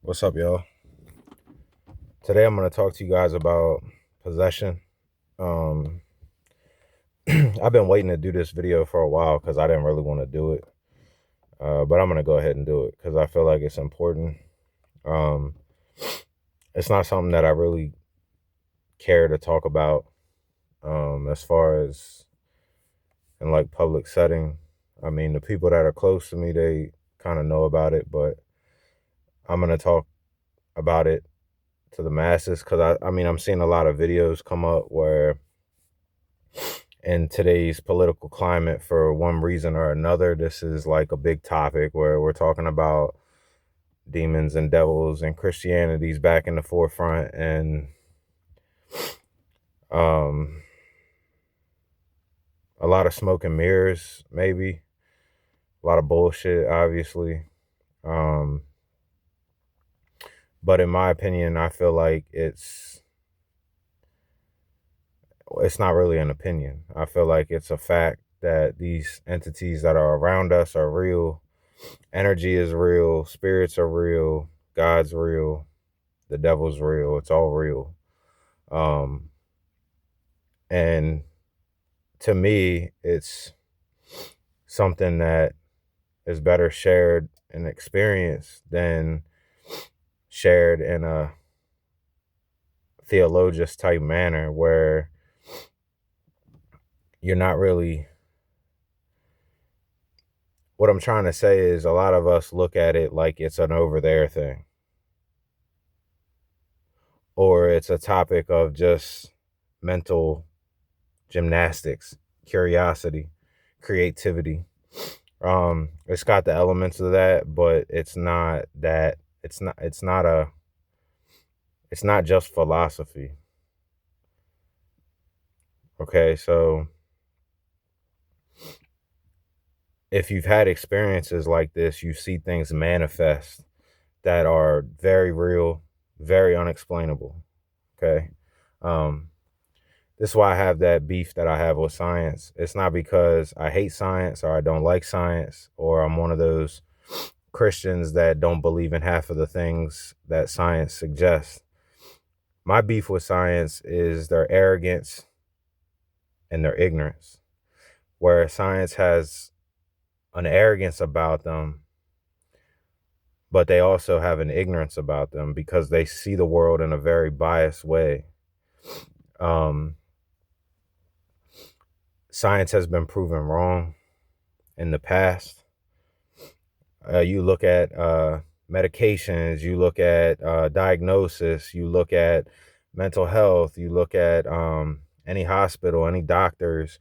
What's up, y'all? Today I'm going to talk to you guys about possession. Um, I've been waiting to do this video for a while because I didn't really want to do it. But I'm going to go ahead and do it because I feel like it's important. Um, it's not something that I really care to talk about as far as in like public setting. I mean, the people that are close to me, they kind of know about it, but I'm going to talk about it to the masses because I mean, I'm seeing a lot of videos come up where in today's political climate, for one reason or another, this is like a big topic where we're talking about demons and devils, and Christianity's back in the forefront, and um a lot of smoke and mirrors, maybe a lot of bullshit, obviously. um but in my opinion, I feel like it's not really an opinion. I feel like it's a fact that these entities that are around us are real. Energy is real, spirits are real, God's real, the devil's real. It's all real. Um, and to me, it's something that is better shared and experienced than shared in a theologious type manner where you're not really. What I'm trying to say is a lot of us look at it like it's an over there thing, or it's a topic of just mental gymnastics, curiosity, creativity. It's got the elements of that, but it's not just philosophy. Okay, so if you've had experiences like this, you see things manifest that are very real, very unexplainable. Okay. Um, this is why I have that beef that I have with science. It's not because I hate science or I don't like science or I'm one of those Christians that don't believe in half of the things that science suggests. My beef with science is their arrogance and their ignorance, where science has an arrogance about them, but they also have an ignorance about them because they see the world in a very biased way. Um, Science has been proven wrong in the past. You look at medications, you look at diagnosis, you look at mental health, you look at any hospital, any doctors,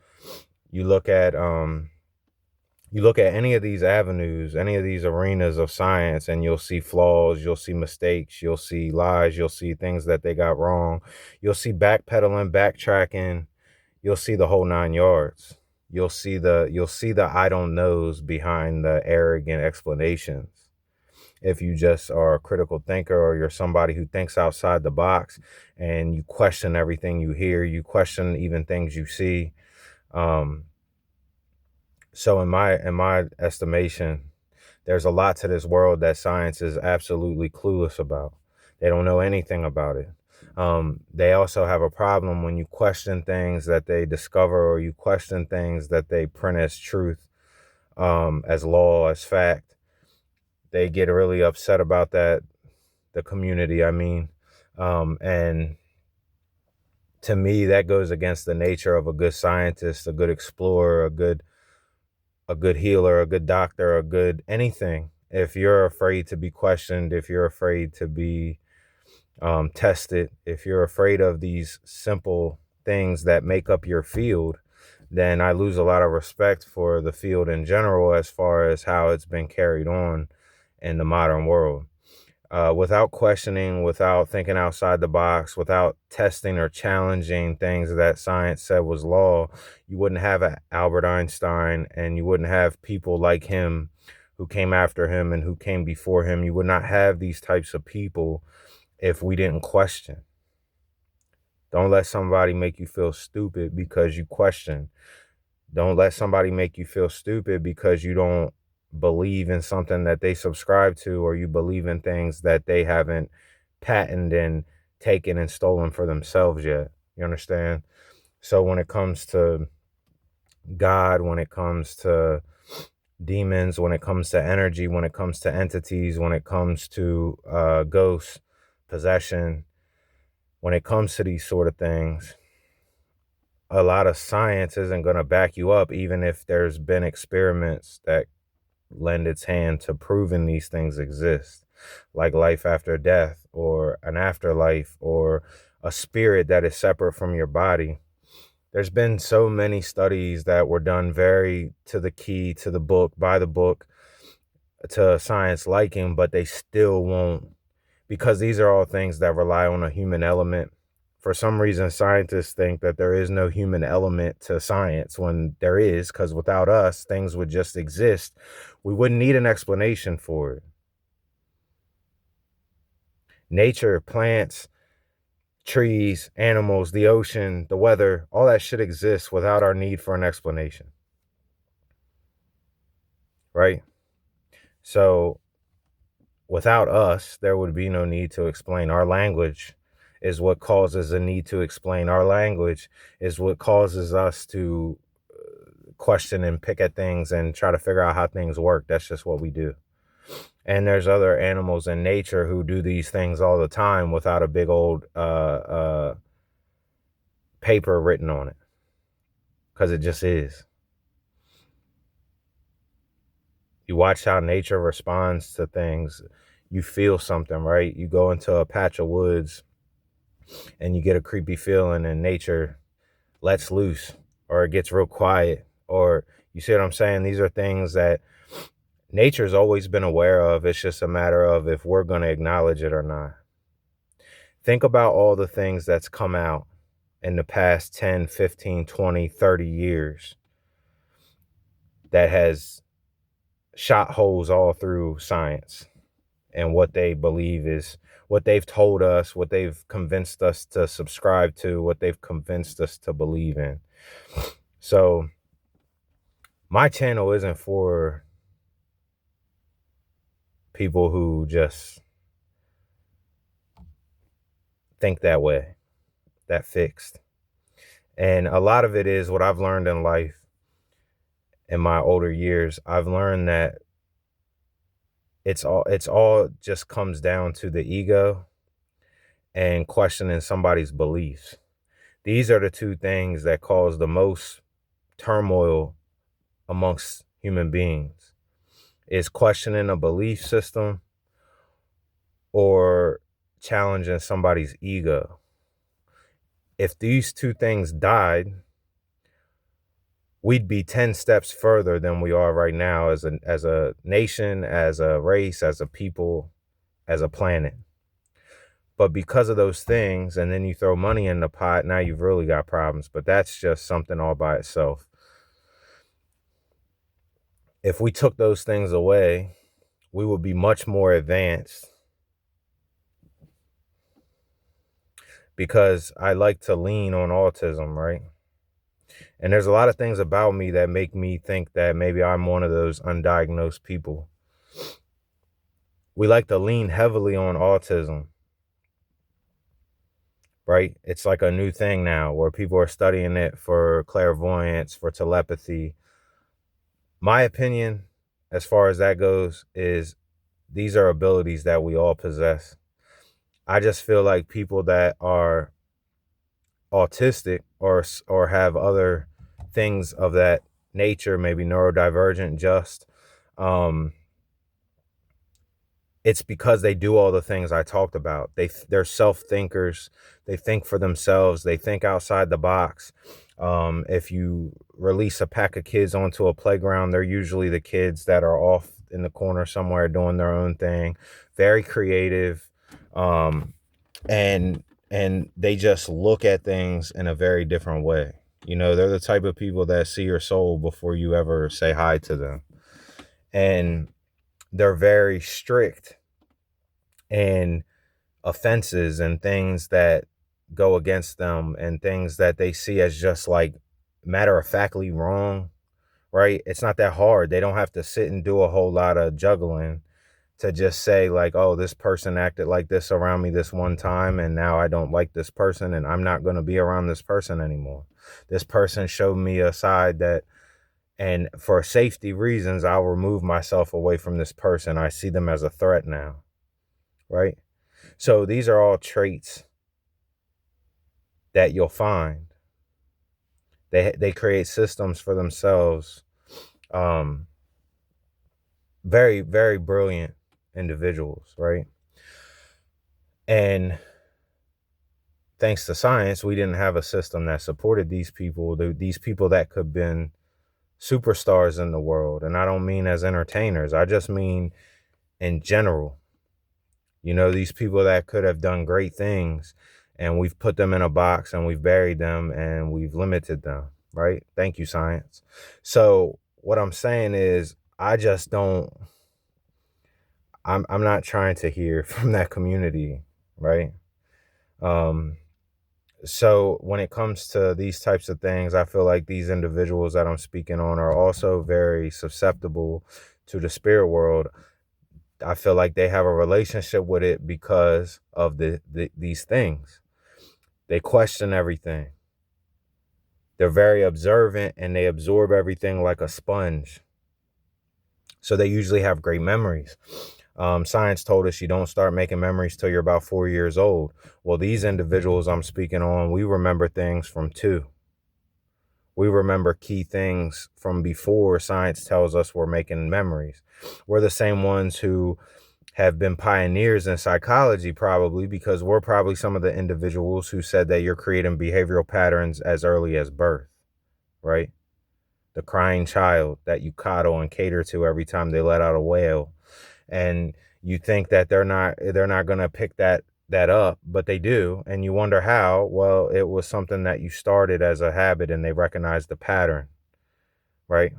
you look at any of these avenues, any of these arenas of science, and you'll see flaws, you'll see mistakes, you'll see lies, you'll see things that they got wrong, you'll see backpedaling, backtracking, you'll see the whole nine yards. You'll see the I don't knows behind the arrogant explanations. If you just are a critical thinker or you're somebody who thinks outside the box and you question everything you hear, you question even things you see. Um, so in my estimation, there's a lot to this world that science is absolutely clueless about. They don't know anything about it. They also have a problem when you question things that they discover or you question things that they print as truth, as law, as fact. They get really upset about that, the community, I mean. And to me, that goes against the nature of a good scientist, a good explorer, a good healer, a good doctor, a good anything. If you're afraid to be questioned, if you're afraid to be tested, if you're afraid of these simple things that make up your field, then I lose a lot of respect for the field in general as far as how it's been carried on in the modern world. Without questioning, without thinking outside the box, without testing or challenging things that science said was law, you wouldn't have a Albert Einstein and you wouldn't have people like him who came after him and who came before him. You would not have these types of people if we didn't question. Don't let somebody make you feel stupid because you question. Don't let somebody make you feel stupid because you don't believe in something that they subscribe to, or you believe in things that they haven't patented and taken and stolen for themselves yet. You understand? So when it comes to God, when it comes to demons, when it comes to energy, when it comes to entities, when it comes to ghosts, possession, when it comes to these sort of things, a lot of science isn't going to back you up, even if there's been experiments that lend its hand to proving these things exist, like life after death, or an afterlife, or a spirit that is separate from your body. There's been so many studies that were done very to the key, to the book, by the book, to science liking, but they still won't, because these are all things that rely on a human element. For some reason, scientists think that there is no human element to science when there is, because without us, things would just exist. We wouldn't need an explanation for it. Nature, plants, trees, animals, the ocean, the weather, all that shit exists without our need for an explanation. Right? So without us, there would be no need to explain. Our language is what causes a need to explain. Our language is what causes us to question and pick at things and try to figure out how things work. That's just what we do. And there's other animals in nature who do these things all the time without a big old paper written on it, because it just is. You watch how nature responds to things. You feel something, right? You go into a patch of woods and you get a creepy feeling, and nature lets loose, or it gets real quiet, or you see what I'm saying? These are things that nature's always been aware of. It's just a matter of if we're going to acknowledge it or not. Think about all the things that's come out in the past 10, 15, 20, 30 years that has shot holes all through science and what they believe is, what they've told us, what they've convinced us to subscribe to, what they've convinced us to believe in. So my channel isn't for people who just think that way, that fixed. And a lot of it is what I've learned in life in my older years. I've learned that it's all just comes down to the ego and questioning somebody's beliefs. These are the two things that cause the most turmoil amongst human beings, is questioning a belief system or challenging somebody's ego. If these two things died, we'd be 10 steps further than we are right now as a nation, as a race, as a people, as a planet. But because of those things, and then you throw money in the pot, now you've really got problems. But that's just something all by itself. If we took those things away, we would be much more advanced. Because I like to lean on autism, right? And there's a lot of things about me that make me think that maybe I'm one of those undiagnosed people. We like to lean heavily on autism, right? It's like a new thing now where people are studying it for clairvoyance, for telepathy. My opinion, as far as that goes, is these are abilities that we all possess. I just feel like people that are autistic or have other things of that nature, maybe neurodivergent, just it's because they do all the things I talked about. They're self-thinkers. They think for themselves. They think outside the box. If you release a pack of kids onto a playground, they're usually the kids that are off in the corner somewhere doing their own thing. Very creative. And they just look at things in a very different way. You know, they're the type of people that see your soul before you ever say hi to them. And they're very strict and offenses and things that go against them and things that they see as just like matter of factly wrong right? It's not that hard. They don't have to sit and do a whole lot of juggling to just say like, oh, this person acted like this around me this one time, and now I don't like this person, and I'm not going to be around this person anymore. This person showed me a side that, and for safety reasons, I'll remove myself away from this person. I see them as a threat now, right? So these are all traits that you'll find. They create systems for themselves. Very, very brilliant individuals, right? And thanks to science, we didn't have a system that supported these people that could have been superstars in the world. And I don't mean as entertainers. I just mean in general. You know, these people that could have done great things, and we've put them in a box and we've buried them and we've limited them, right? Thank you, science. So what I'm saying is, I just don't, I'm not trying to hear from that community, right? So when it comes to these types of things, I feel like these individuals that I'm speaking on are also very susceptible to the spirit world. I feel like they have a relationship with it because of these things. They question everything. They're very observant and they absorb everything like a sponge. So they usually have great memories. Science told us you don't start making memories till you're about 4 years old. Well, these individuals I'm speaking on, we remember things from 2. We remember key things from before science tells us we're making memories. We're the same ones who have been pioneers in psychology, probably because we're probably some of the individuals who said that you're creating behavioral patterns as early as birth, right? The crying child that you coddle and cater to every time they let out a wail. And you think that they're not going to pick that up, but they do. And you wonder how. Well, it was something that you started as a habit and they recognized the pattern, right?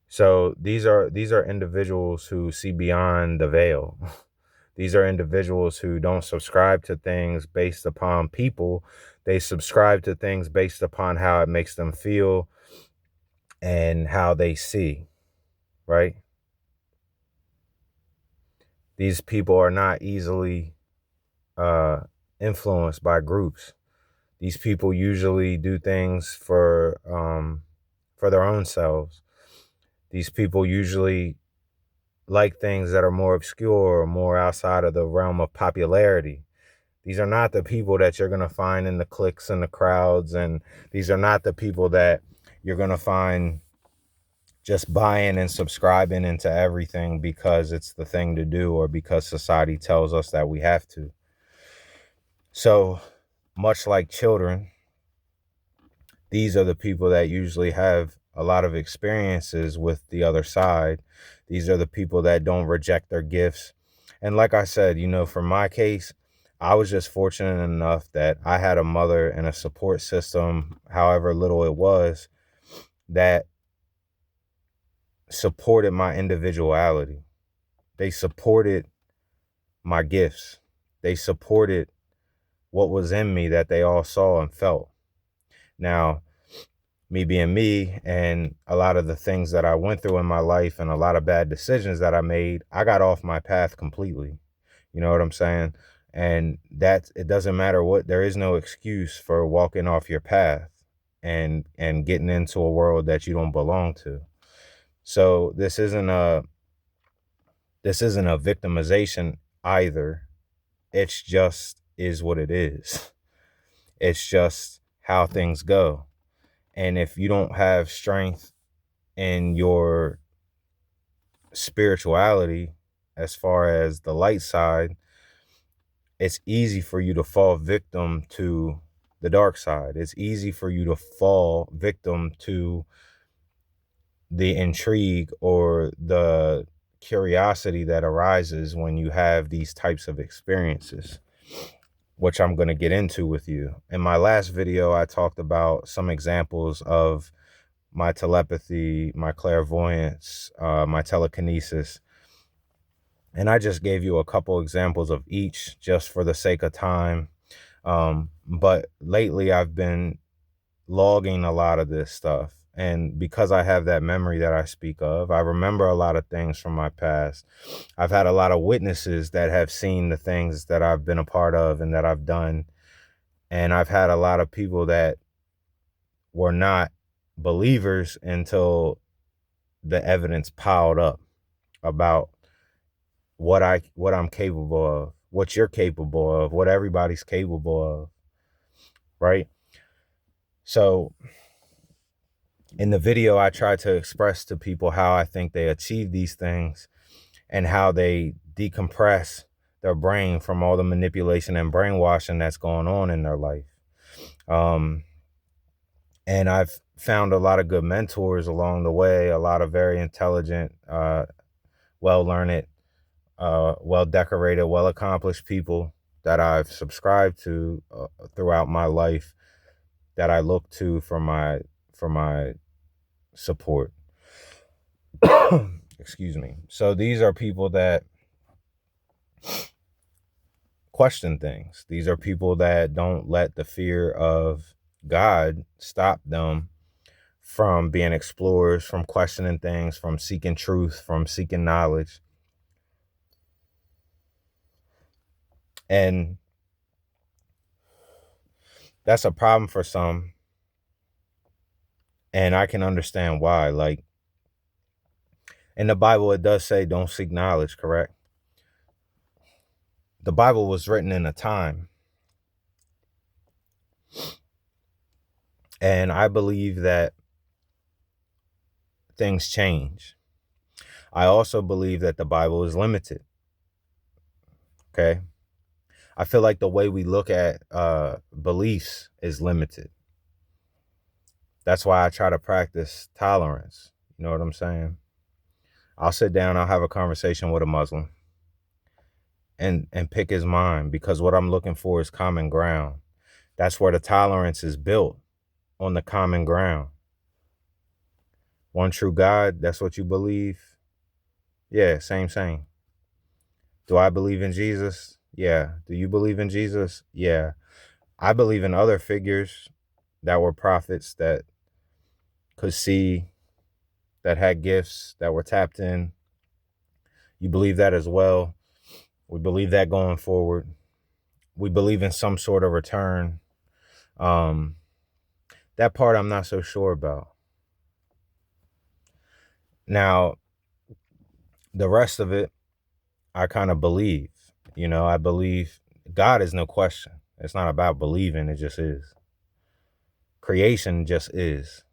So these are individuals who see beyond the veil. These are individuals who don't subscribe to things based upon people. They subscribe to things based upon how it makes them feel and how they see, right? These people are not easily influenced by groups. These people usually do things for their own selves. These people usually like things that are more obscure or more outside of the realm of popularity. These are not the people that you're going to find in the cliques and the crowds. And these are not the people that you're going to find just buying and subscribing into everything because it's the thing to do or because society tells us that we have to. So much like children, these are the people that usually have a lot of experiences with the other side. These are the people that don't reject their gifts. And like I said, you know, for my case, I was just fortunate enough that I had a mother and a support system, however little it was, that supported my individuality. They supported my gifts. They supported what was in me that they all saw and felt. Now, me being me and a lot of the things that I went through in my life and a lot of bad decisions that I made, I got off my path completely. You know what I'm saying? And that it doesn't matter what, there is no excuse for walking off your path and getting into a world that you don't belong to. So this isn't a victimization either. It's just is what it is. It's just how things go. And if you don't have strength in your spirituality, as far as the light side, it's easy for you to fall victim to the dark side. It's easy for you to fall victim to the intrigue or the curiosity that arises when you have these types of experiences, which I'm going to get into with you. In my last video, I talked about some examples of my telepathy, my clairvoyance, my telekinesis. And I just gave you a couple examples of each just for the sake of time. But lately I've been logging a lot of this stuff. And because I have that memory that I speak of, I remember a lot of things from my past. I've had a lot of witnesses that have seen the things that I've been a part of and that I've done. And I've had a lot of people that were not believers until the evidence piled up about what I'm capable of, what you're capable of, what everybody's capable of, right? So in the video, I try to express to people how I think they achieve these things and how they decompress their brain from all the manipulation and brainwashing that's going on in their life. And I've found a lot of good mentors along the way, a lot of very intelligent, well-learned, well-decorated, well-accomplished people that I've subscribed to throughout my life that I look to for my support. Excuse me. So these are people that question things. These are people that don't let the fear of God stop them from being explorers, from questioning things, from seeking truth, from seeking knowledge. And that's a problem for some. And I can understand why. Like, in the Bible, it does say don't seek knowledge, correct? The Bible was written in a time. And I believe that things change. I also believe that the Bible is limited. Okay? I feel like the way we look at beliefs is limited. That's why I try to practice tolerance. You know what I'm saying? I'll sit down, I'll have a conversation with a Muslim and pick his mind, because what I'm looking for is common ground. That's where the tolerance is built, on the common ground. One true God, that's what you believe? Yeah, same. Do I believe in Jesus? Yeah. Do you believe in Jesus? Yeah. I believe in other figures that were prophets that could see, that had gifts, that were tapped in. You believe that as well. We believe that going forward. We believe in some sort of return. That part I'm not so sure about. Now, the rest of it, I kind of believe. You know, I believe God is no question. It's not about believing, it just is. Creation just is.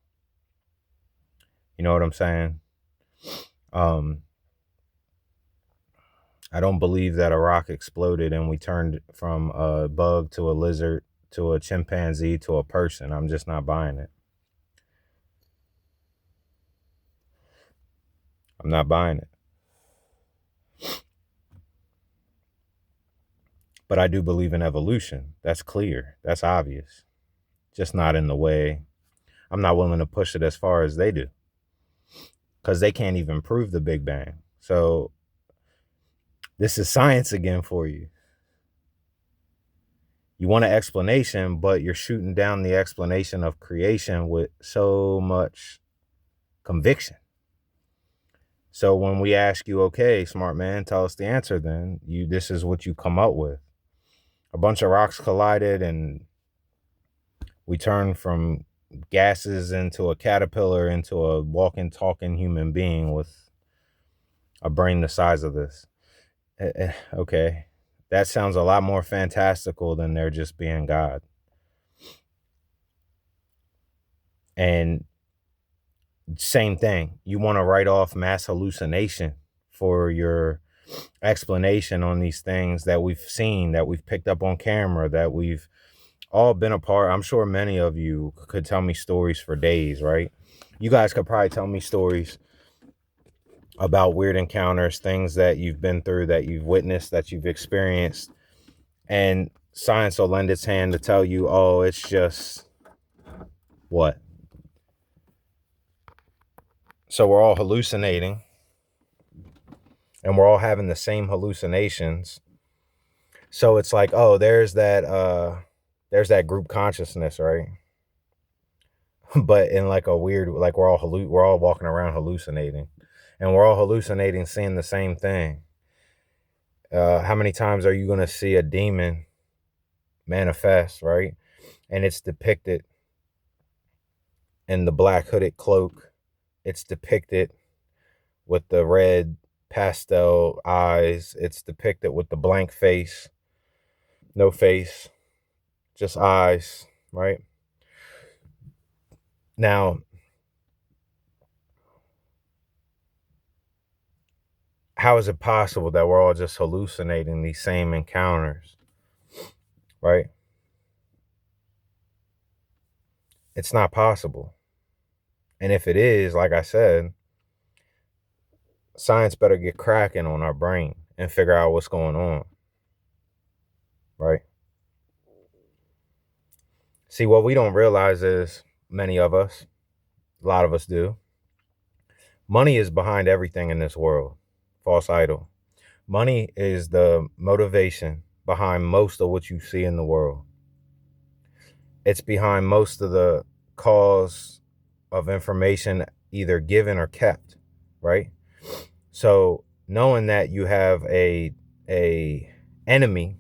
You know what I'm saying? I don't believe that a rock exploded and we turned from a bug to a lizard to a chimpanzee to a person. I'm just not buying it. I'm not buying it. But I do believe in evolution. That's clear. That's obvious. Just not in the way. I'm not willing to push it as far as they do, because they can't even prove the Big Bang. So this is science again for you. You want an explanation, but you're shooting down the explanation of creation with so much conviction. So when we ask you, okay, smart man, tell us the answer, then this is what you come up with. A bunch of rocks collided and we turned from gases into a caterpillar into a walking, talking human being with a brain the size of this. Okay. That sounds a lot more fantastical than there just being God. And same thing. You want to write off mass hallucination for your explanation on these things that we've seen, that we've picked up on camera, that we've all been a part. I'm sure many of you could tell me stories for days, right? You guys could probably tell me stories about weird encounters, things that you've been through, that you've witnessed, that you've experienced. And science will lend its hand to tell you, oh, it's just what? So we're all hallucinating and we're all having the same hallucinations. So it's like, oh, there's that group consciousness, right? but in like a weird, like we're all walking around hallucinating, and we're all hallucinating, seeing the same thing. How many times are you going to see a demon manifest, right? And it's depicted in the black hooded cloak. It's depicted with the red pastel eyes. It's depicted with the blank face, no face, just eyes, right? Now, how is it possible that we're all just hallucinating these same encounters, right? It's not possible. And if it is, like I said, science better get cracking on our brain and figure out what's going on, right? See, what we don't realize is, many of us, a lot of us do, money is behind everything in this world. False idol. Money is the motivation behind most of what you see in the world. It's behind most of the cause of information either given or kept, right? So knowing that you have a enemy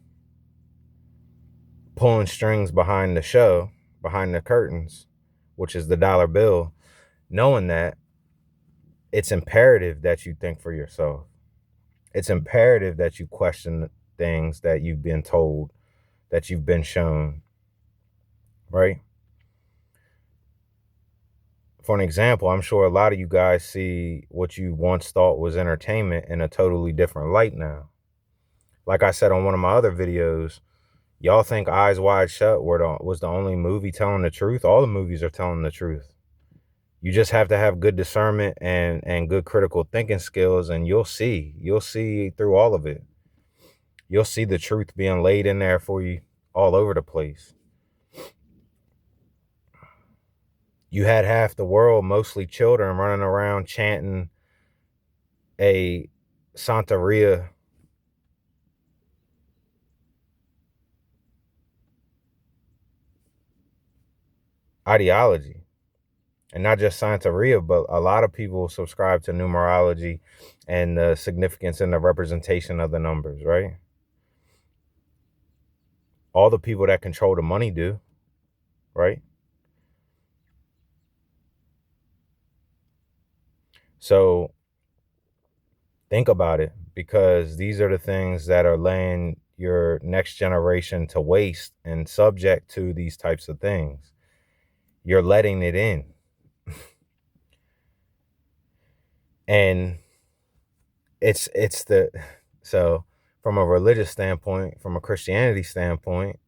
pulling strings behind the show, behind the curtains, which is the dollar bill, knowing that, it's imperative that you think for yourself. It's imperative that you question things that you've been told, that you've been shown, right? For an example, I'm sure a lot of you guys see what you once thought was entertainment in a totally different light now. Like I said on one of my other videos, y'all think Eyes Wide Shut was the only movie telling the truth? All the movies are telling the truth. You just have to have good discernment and good critical thinking skills, and you'll see through all of it. You'll see the truth being laid in there for you all over the place. You had half the world, mostly children, running around chanting a Santeria ideology. And not just Santeria, but a lot of people subscribe to numerology and the significance and the representation of the numbers, right? All the people that control the money do, right? So think about it, because these are the things that are laying your next generation to waste and subject to these types of things. You're letting it in. And so from a religious standpoint, from a Christianity standpoint,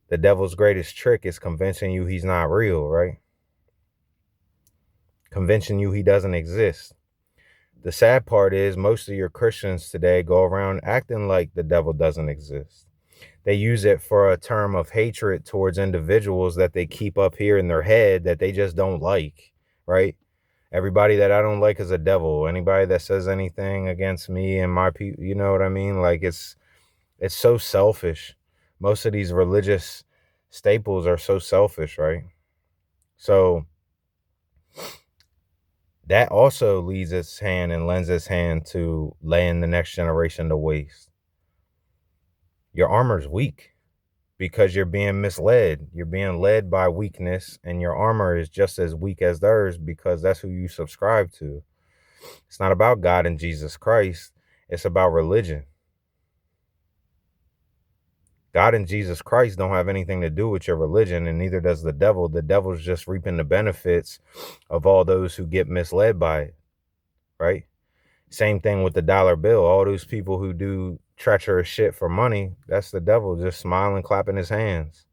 the devil's greatest trick is convincing you he's not real, right? Convincing you he doesn't exist. The sad part is most of your Christians today go around acting like the devil doesn't exist. They use it for a term of hatred towards individuals that they keep up here in their head that they just don't like, right? Everybody that I don't like is a devil. Anybody that says anything against me and my people, you know what I mean? Like it's so selfish. Most of these religious staples are so selfish, right? So that also leads its hand and lends its hand to laying the next generation to waste. Your armor's weak because you're being misled. You're being led by weakness, and your armor is just as weak as theirs because that's who you subscribe to. It's not about God and Jesus Christ. It's about religion. God and Jesus Christ don't have anything to do with your religion, and neither does the devil. The devil's just reaping the benefits of all those who get misled by it, right? Same thing with the dollar bill. All those people who do treacherous shit for money, that's the devil just smiling, clapping his hands.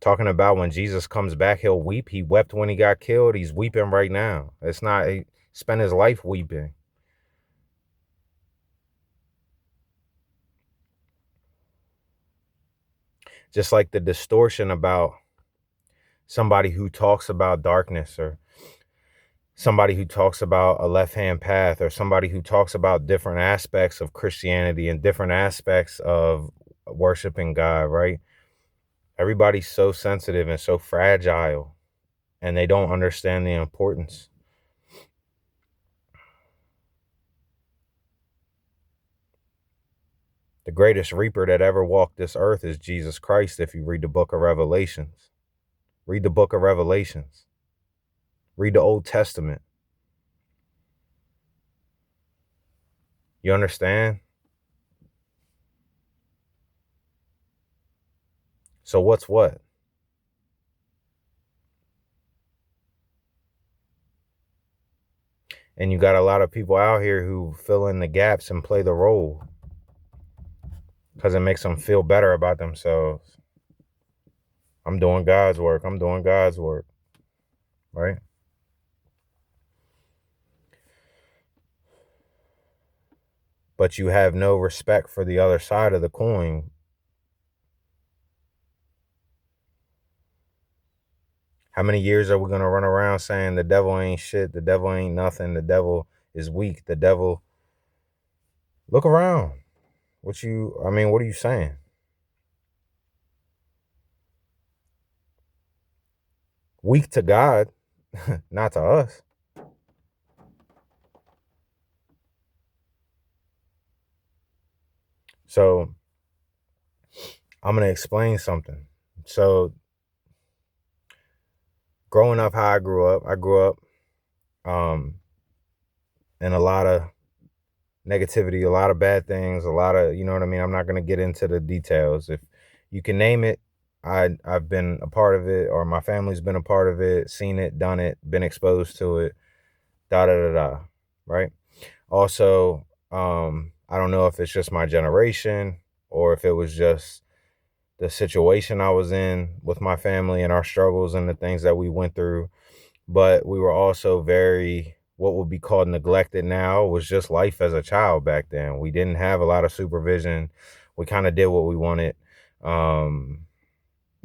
Talking about when Jesus comes back, he'll weep. He wept when he got killed. He's weeping right now. It's not, he spent his life weeping. Just like the distortion about somebody who talks about darkness, or somebody who talks about a left-hand path, or somebody who talks about different aspects of Christianity and different aspects of worshiping God, right? Everybody's so sensitive and so fragile, and they don't understand the importance. The greatest reaper that ever walked this earth is Jesus Christ. If you read the book of Revelations, read the book of Revelations, read the Old Testament. You understand? So what's what? And you got a lot of people out here who fill in the gaps and play the role because it makes them feel better about themselves. I'm doing God's work. I'm doing God's work. Right? But you have no respect for the other side of the coin. How many years are we going to run around saying the devil ain't shit, the devil ain't nothing, the devil is weak, the devil... Look around. What are you saying? Weak to God, not to us. So I'm going to explain something. So growing up how I grew up um, in a lot of negativity, a lot of bad things, a lot of, you know what I mean? I'm not going to get into the details. If you can name it, I've been a part of it, or my family's been a part of it, seen it, done it, been exposed to it, da da da da, right? Also, I don't know if it's just my generation or if it was just the situation I was in with my family and our struggles and the things that we went through. But we were also very, what would be called neglected now, was just life as a child back then. We didn't have a lot of supervision. We kind of did what we wanted. Um,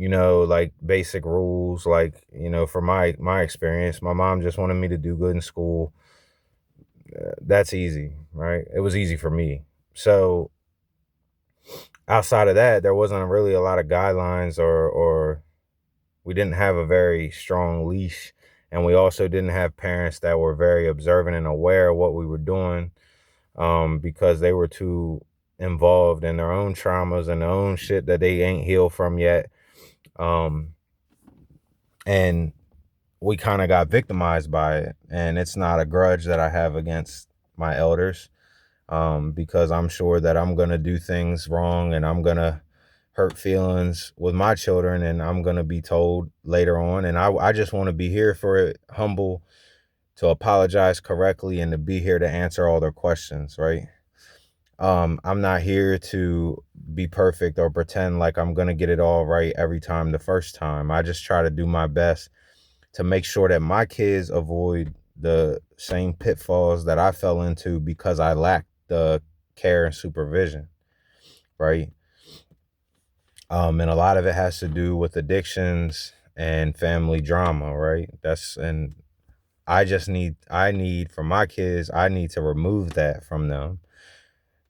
like basic rules, like, for my experience, my mom just wanted me to do good in school. That's easy, right? It was easy for me. So outside of that, there wasn't really a lot of guidelines, or we didn't have a very strong leash. And we also didn't have parents that were very observant and aware of what we were doing, because they were too involved in their own traumas and their own shit that they ain't healed from yet. And we kind of got victimized by it. And it's not a grudge that I have against my elders, because I'm sure that I'm going to do things wrong and I'm going to hurt feelings with my children, and I'm going to be told later on. And I just want to be here for it, humble, to apologize correctly, and to be here to answer all their questions, right? I'm not here to be perfect or pretend like I'm going to get it all right every time the first time. I just try to do my best to make sure that my kids avoid the same pitfalls that I fell into because I lacked the care and supervision, right? And a lot of it has to do with addictions and family drama, right? And I need for my kids, I need to remove that from them,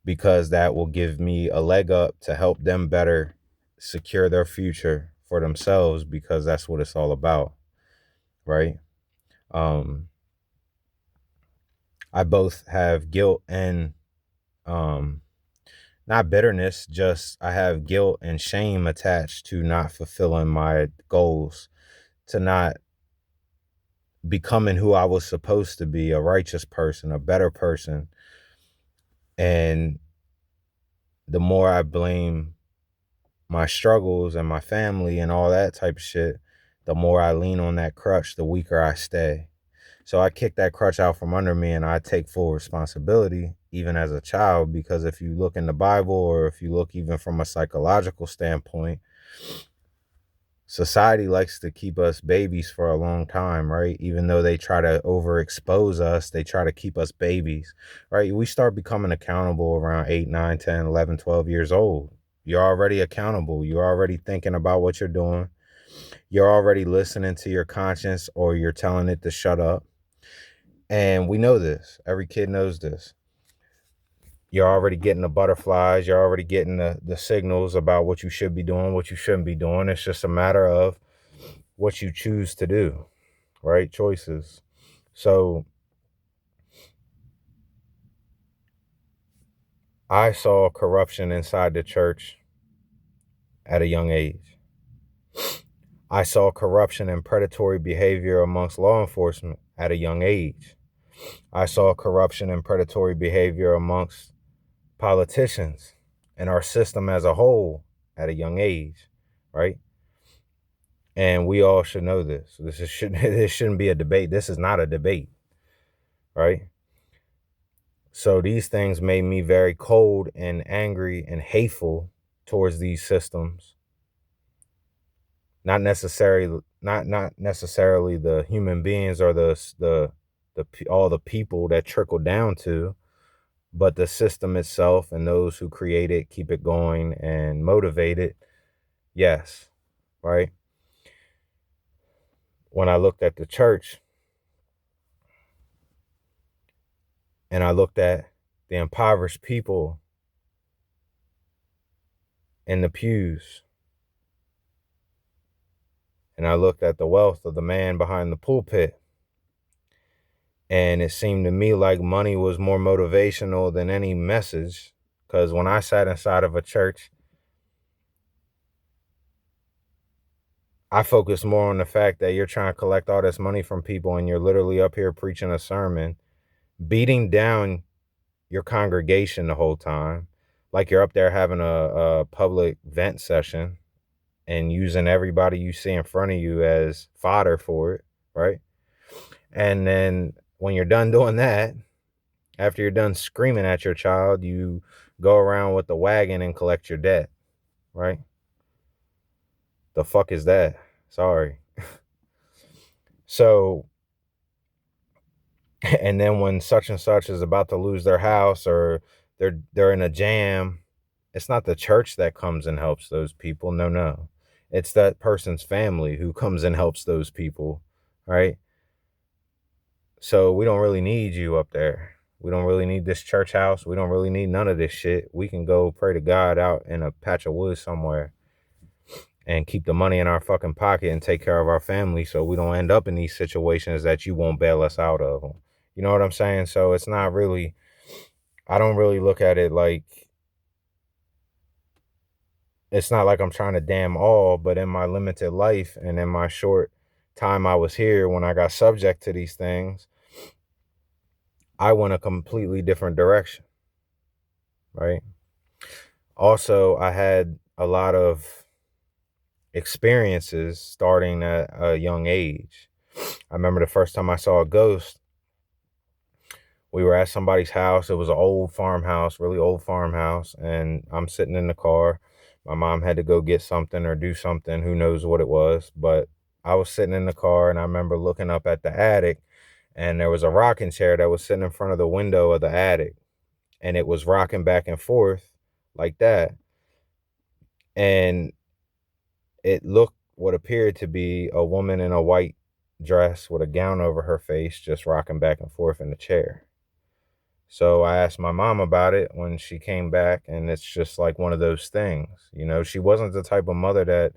because that will give me a leg up to help them better secure their future for themselves, because that's what it's all about, right? Um, I both have guilt and, um, not bitterness, just I have guilt and shame attached to not fulfilling my goals, to not becoming who I was supposed to be, a righteous person, a better person. And the more I blame my struggles and my family and all that type of shit, the more I lean on that crutch, the weaker I stay. So I kick that crutch out from under me and I take full responsibility, even as a child, because if you look in the Bible, or if you look even from a psychological standpoint, society likes to keep us babies for a long time, right? Even though they try to overexpose us, they try to keep us babies, right? We start becoming accountable around 8, 9, 10, 11, 12 years old. You're already accountable. You're already thinking about what you're doing. You're already listening to your conscience, or you're telling it to shut up. And we know this. Every kid knows this. You're already getting the butterflies. You're already getting the signals about what you should be doing, what you shouldn't be doing. It's just a matter of what you choose to do, right? Choices. So I saw corruption inside the church at a young age. I saw corruption and predatory behavior amongst law enforcement at a young age. I saw corruption and predatory behavior amongst politicians and our system as a whole at a young age, right? And we all should know this. This shouldn't be a debate. This is not a debate, right? So these things made me very cold and angry and hateful towards these systems. Not necessarily the human beings or the all the people that trickle down to, but the system itself and those who create it, keep it going and motivate it. Yes, right? When I looked at the church and I looked at the impoverished people in the pews, and I looked at the wealth of the man behind the pulpit, and it seemed to me like money was more motivational than any message. Because when I sat inside of a church, I focused more on the fact that you're trying to collect all this money from people and you're literally up here preaching a sermon, beating down your congregation the whole time, like you're up there having a public vent session and using everybody you see in front of you as fodder for it, right? And then when you're done doing that, after you're done screaming at your child, you go around with the wagon and collect your debt, right? The fuck is that? Sorry. So, and then when such and such is about to lose their house or they're in a jam, it's not the church that comes and helps those people. No. It's that person's family who comes and helps those people, right? So we don't really need you up there. We don't really need this church house. We don't really need none of this shit. We can go pray to God out in a patch of woods somewhere and keep the money in our fucking pocket and take care of our family so we don't end up in these situations that you won't bail us out of. You know what I'm saying? So it's not really, I don't really look at it like, it's not like I'm trying to damn all, but in my limited life and in my short time I was here when I got subject to these things, I went a completely different direction, right? Also, I had a lot of experiences starting at a young age. I remember the first time I saw a ghost, we were at somebody's house. It was an old farmhouse, really old farmhouse, and I'm sitting in the car. My mom had to go get something or do something, who knows what it was, but I was sitting in the car and I remember looking up at the attic and there was a rocking chair that was sitting in front of the window of the attic and it was rocking back and forth like that. And it looked what appeared to be a woman in a white dress with a gown over her face, just rocking back and forth in the chair. So I asked my mom about it when she came back, and it's just like one of those things. You know, she wasn't the type of mother that,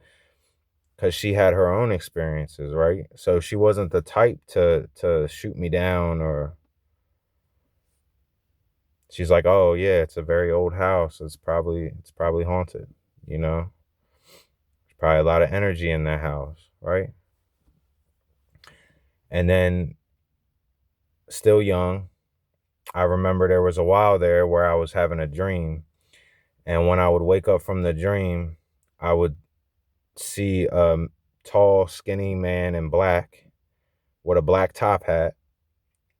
because she had her own experiences, right? So she wasn't the type to shoot me down, or she's like, "Oh yeah, it's a very old house. It's probably haunted." You know, there's probably a lot of energy in that house, right? And then, still young, I remember there was a while there where I was having a dream, and when I would wake up from the dream, I would see a tall, skinny man in black with a black top hat,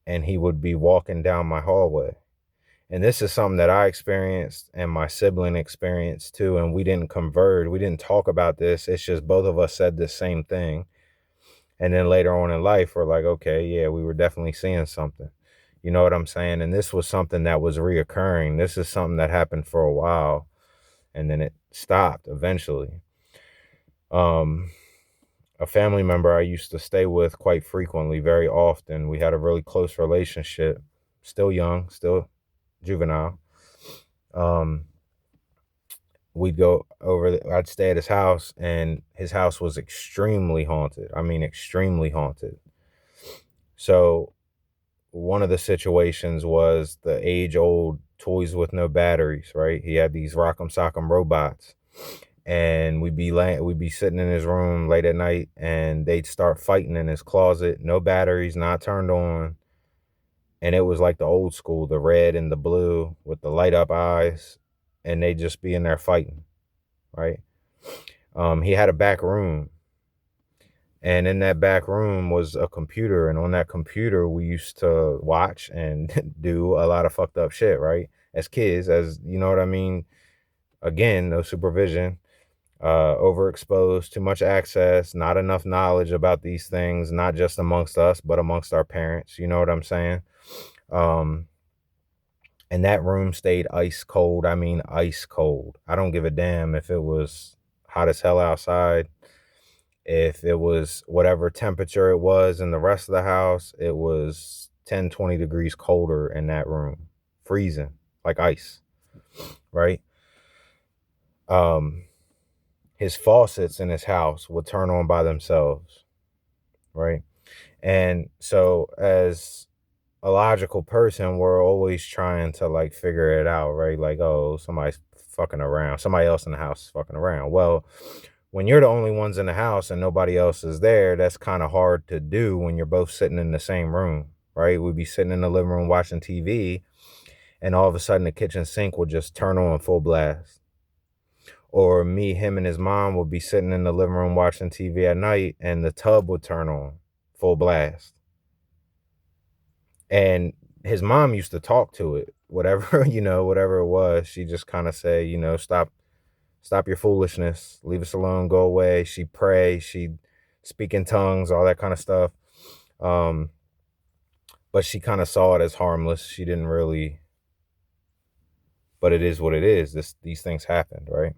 and he would be walking down my hallway. And this is something that I experienced and my sibling experienced too, and we didn't converge. We didn't talk about this. It's just both of us said the same thing. And then later on in life, we're like, okay, yeah, we were definitely seeing something. You know what I'm saying? And this was something that was reoccurring. This is something that happened for a while, and then it stopped eventually. A family member I used to stay with quite frequently, very often. We had a really close relationship, still young, still juvenile. Um, we'd go over, I'd stay at his house, and his house was extremely haunted. I mean, extremely haunted. So one of the situations was the age old toys with no batteries, right? He had these Rock'em Sock'em robots, and we'd be sitting in his room late at night, and they'd start fighting in his closet, no batteries, not turned on. And it was like the old school, the red and the blue with the light up eyes, and they'd just be in there fighting, right? He had a back room, and in that back room was a computer, and on that computer we used to watch and do a lot of fucked up shit, right? As kids, as you know what I mean? Again, no supervision, overexposed, too much access, not enough knowledge about these things, not just amongst us, but amongst our parents. You know what I'm saying? Um, and that room stayed ice cold. I mean, ice cold. I don't give a damn if it was hot as hell outside. If it was whatever temperature it was in the rest of the house, it was 10, 20 degrees colder in that room, freezing like ice, right? Um, his faucets in his house would turn on by themselves, right? And so, as a logical person, we're always trying to like figure it out, right? Like, oh, somebody's fucking around, somebody else in the house is fucking around. Well, when you're the only ones in the house and nobody else is there, that's kind of hard to do when you're both sitting in the same room, right? We'd be sitting in the living room watching TV, and all of a sudden the kitchen sink would just turn on full blast. Or me, him, and his mom would be sitting in the living room watching TV at night, and the tub would turn on full blast. And his mom used to talk to it, whatever, whatever it was. She just kind of say, stop your foolishness, leave us alone, go away. She'd pray, she'd speak in tongues, all that kind of stuff. Um, but she kind of saw it as harmless. She didn't really, but it is what it is. These things happened, right?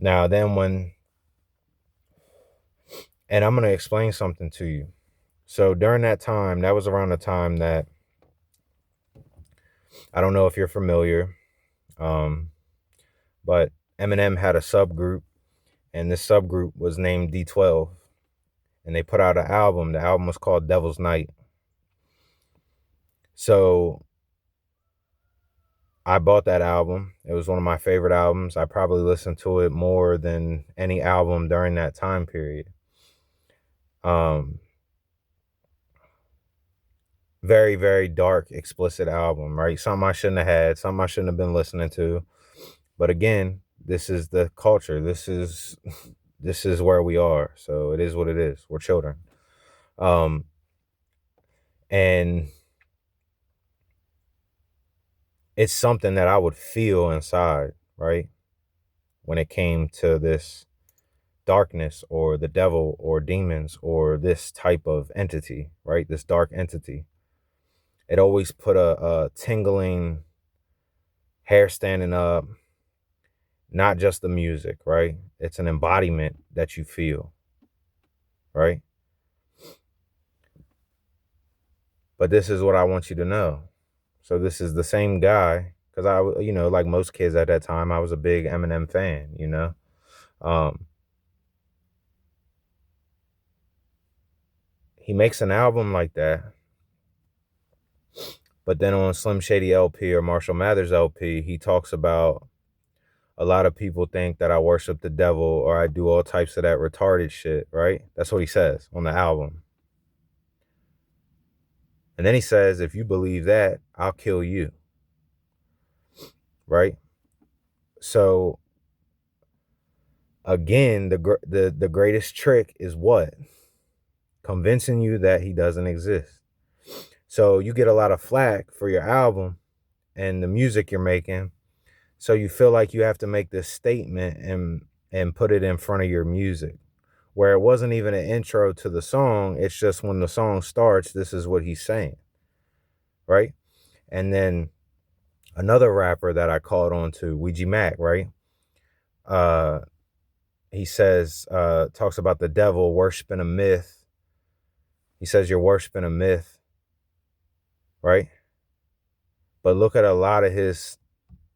Now, and I'm going to explain something to you. So during that time, that was around the time that, I don't know if you're familiar, um, but Eminem had a subgroup, and this subgroup was named D12, and they put out an album. The album was called Devil's Night. So I bought that album. It was one of my favorite albums. I probably listened to it more than any album during that time period. Um, Very, very dark, explicit album, right? Something I shouldn't have had, something I shouldn't have been listening to. But again, this is the culture. This is this is where we are. So it is what it is. We're children. Um, and it's something that I would feel inside, right? When it came to this darkness or the devil or demons or this type of entity, right? This dark entity. It always put a tingling, hair standing up, not just the music, right? It's an embodiment that you feel, right? But this is what I want you to know. So this is the same guy, because like most kids at that time, I was a big Eminem fan. Um, he makes an album like that, but then on Slim Shady LP or Marshall Mathers LP, he talks about a lot of people think that I worship the devil or I do all types of that retarded shit, right? That's what he says on the album. And then he says, if you believe that, I'll kill you. Right? So again, the greatest trick is what? Convincing you that he doesn't exist. So you get a lot of flack for your album and the music you're making. So you feel like you have to make this statement and put it in front of your music, where it wasn't even an intro to the song. It's just when the song starts, this is what he's saying, right? And then another rapper that I called on to, Ouija Mac, right? He says, talks about the devil worshiping a myth. He says you're worshiping a myth, right? But look at a lot of his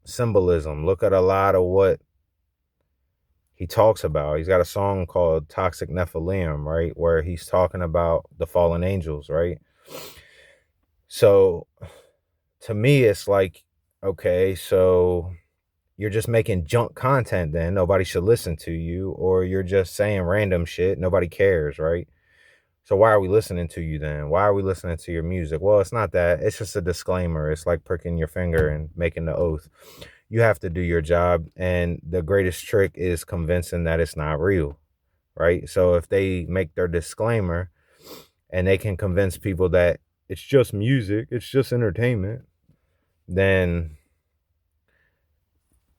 symbolism. Look at a lot of what he talks about. He's got a song called Toxic Nephilim, right? Where he's talking about the fallen angels, right? So to me, it's like, okay, so you're just making junk content then. Nobody should listen to you, or you're just saying random shit. Nobody cares, right? So why are we listening to you then? Why are we listening to your music? Well, it's not that. It's just a disclaimer. It's like pricking your finger and making the oath. You have to do your job. And the greatest trick is convincing that it's not real, right? So if they make their disclaimer and they can convince people that it's just music, it's just entertainment, then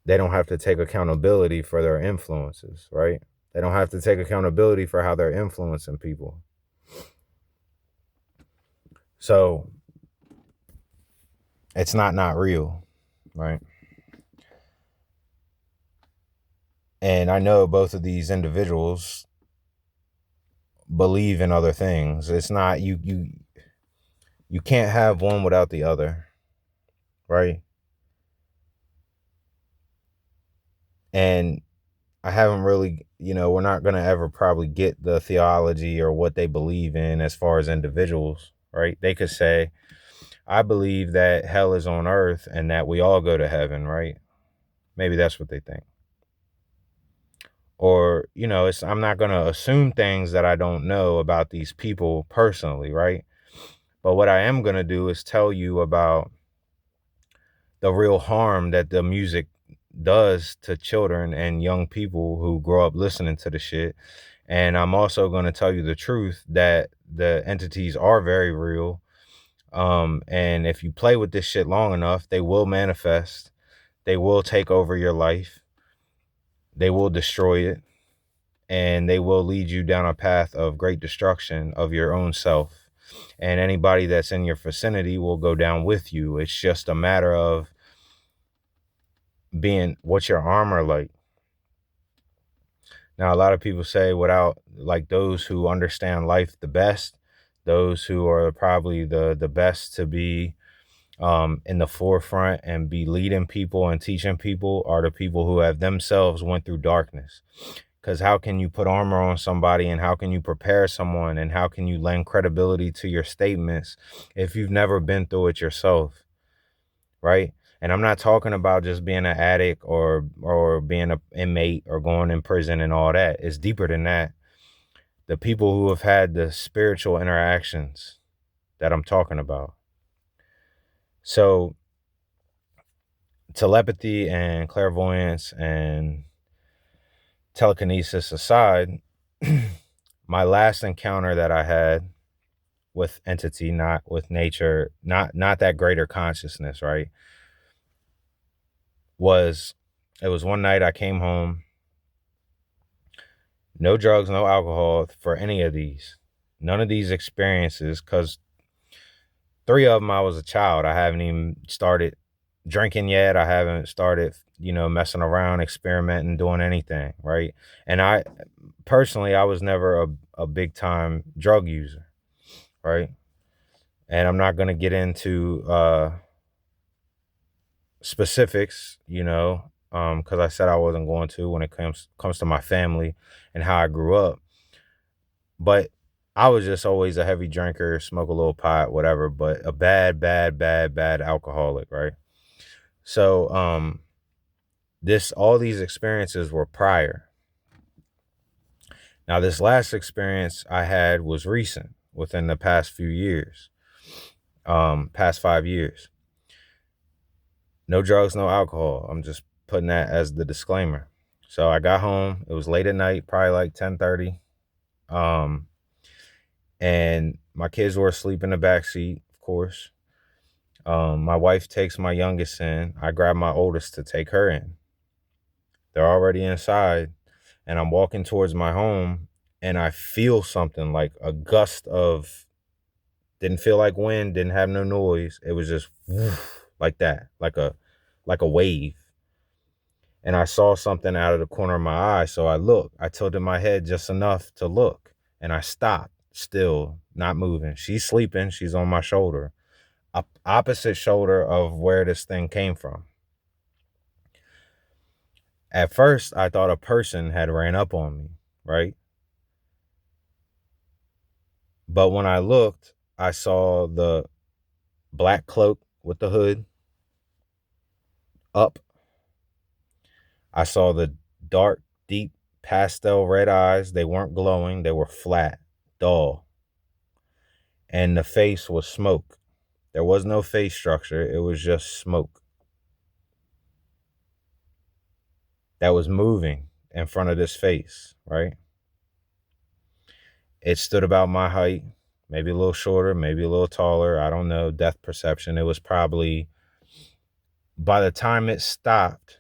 they don't have to take accountability for their influences, right? They don't have to take accountability for how they're influencing people. So it's not real, right? And I know both of these individuals believe in other things. It's not you can't have one without the other, right? And I haven't really, we're not going to ever probably get the theology or what they believe in as far as individuals, right? They could say, I believe that hell is on earth and that we all go to heaven, right? Maybe that's what they think. Or, I'm not going to assume things that I don't know about these people personally, right? But what I am going to do is tell you about the real harm that the music does to children and young people who grow up listening to the shit. And I'm also going to tell you the truth that the entities are very real. And if you play with this shit long enough, they will manifest. They will take over your life. They will destroy it. And they will lead you down a path of great destruction of your own self. And anybody that's in your vicinity will go down with you. It's just a matter of what's your armor like? Now, a lot of people say without, like, those who understand life the best, those who are probably the best to be in the forefront and be leading people and teaching people are the people who have themselves went through darkness. Because how can you put armor on somebody, and how can you prepare someone, and how can you lend credibility to your statements if you've never been through it yourself, right? And I'm not talking about just being an addict or being an inmate or going in prison and all that. It's deeper than that. The people who have had the spiritual interactions that I'm talking about. So telepathy and clairvoyance and telekinesis aside, my last encounter that I had with entity, not with nature, not that greater consciousness, right? It was one night I came home, no drugs, no alcohol for any of these. None of these experiences, because 3 of them I was a child. I haven't even started drinking yet. I haven't started, messing around, experimenting, doing anything, right? And I personally, I was never a big time drug user, right? And I'm not going to get into specifics, because I said I wasn't going to when it comes to my family and how I grew up. But I was just always a heavy drinker, smoke a little pot, whatever, but a bad alcoholic, right? So all these experiences were prior. Now, this last experience I had was recent, within the past few years, past 5 years. No drugs, no alcohol. I'm just putting that as the disclaimer. So I got home. It was late at night, probably like 10:30. And my kids were asleep in the back seat, of course. My wife takes my youngest in. I grab my oldest to take her in. They're already inside, and I'm walking towards my home, and I feel something like a gust of, didn't feel like wind, didn't have no noise. It was just woof, like that, like a wave. And I saw something out of the corner of my eye, so I looked. I tilted my head just enough to look, and I stopped, still not moving. She's sleeping. She's on my shoulder. opposite shoulder of where this thing came from. At first, I thought a person had ran up on me, right? But when I looked, I saw the black cloak with the hood up. I saw the dark, deep pastel red eyes. They weren't glowing. They were flat, dull. And the face was smoke. There was no face structure. It was just smoke that was moving in front of this face, right? It stood about my height, maybe a little shorter, maybe a little taller. I don't know. Depth perception. It was probably, by the time it stopped,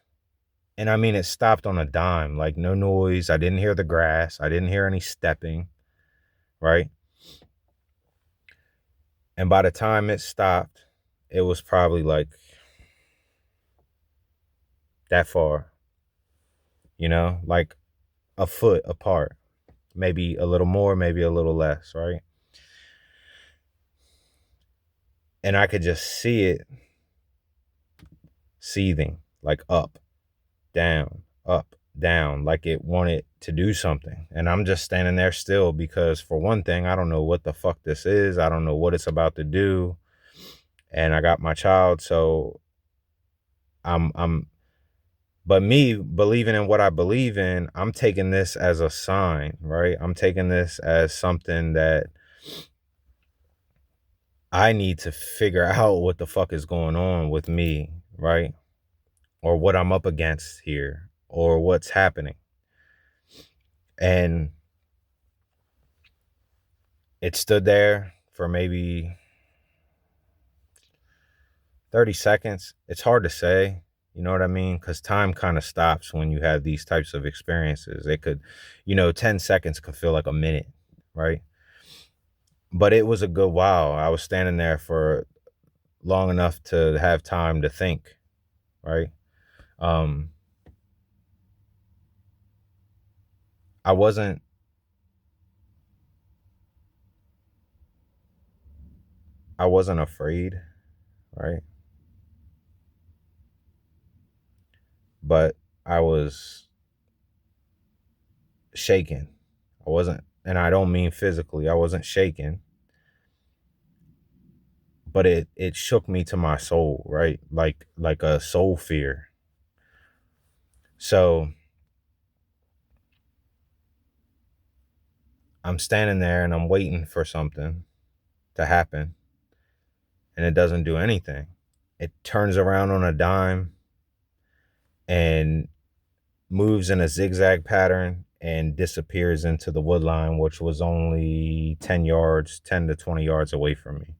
and I mean, it stopped on a dime, like no noise. I didn't hear the grass. I didn't hear any stepping, right? And by the time it stopped, it was probably like that far, like a foot apart, maybe a little more, maybe a little less, right? And I could just see it seething, like up, down, like it wanted to do something. And I'm just standing there still because, for one thing, I don't know what the fuck this is. I don't know what it's about to do. And I got my child, so but me believing in what I believe in, I'm taking this as a sign, right? I'm taking this as something that I need to figure out what the fuck is going on with me, right? Or what I'm up against here, or what's happening. And it stood there for maybe 30 seconds. It's hard to say, you know what I mean? Because time kind of stops when you have these types of experiences. It could, 10 seconds could feel like a minute, right? But it was a good while. I was standing there for long enough to have time to think, right? I wasn't afraid, right? But I was shaken. I wasn't, and I don't mean physically, I wasn't shaken, but it shook me to my soul, right? Like a soul fear. So I'm standing there and I'm waiting for something to happen, and it doesn't do anything. It turns around on a dime and moves in a zigzag pattern and disappears into the wood line, which was only 10 to 20 yards away from me.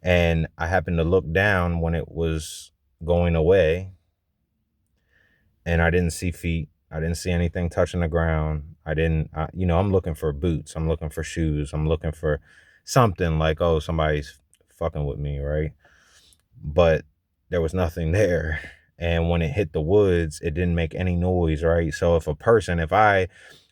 And I happened to look down when it was going away, and I didn't see feet. I didn't see anything touching the ground. I'm looking for boots. I'm looking for shoes. I'm looking for something like, oh, somebody's fucking with me, right? But there was nothing there. And when it hit the woods, it didn't make any noise, right? So if I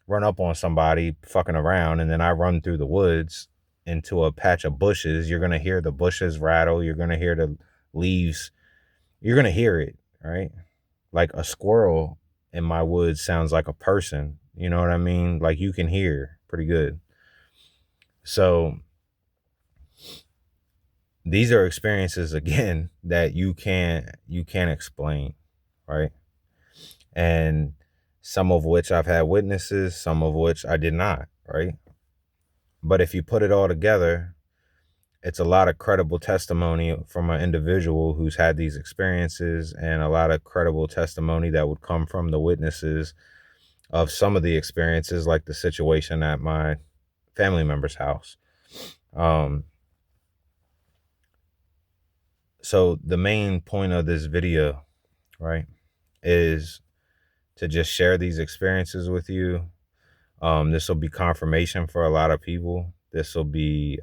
run up on somebody fucking around and then I run through the woods into a patch of bushes, you're going to hear the bushes rattle. You're going to hear the leaves. You're going to hear it, right? Like a squirrel in my woods sounds like a person. You know what I mean? Like you can hear pretty good. So these are experiences, again, that you can't explain, right? And some of which I've had witnesses, some of which I did not, right? But if you put it all together, it's a lot of credible testimony from an individual who's had these experiences, and a lot of credible testimony that would come from the witnesses of some of the experiences, like the situation at my family member's house. So the main point of this video, right, is to just share these experiences with you. This will be confirmation for a lot of people. This will be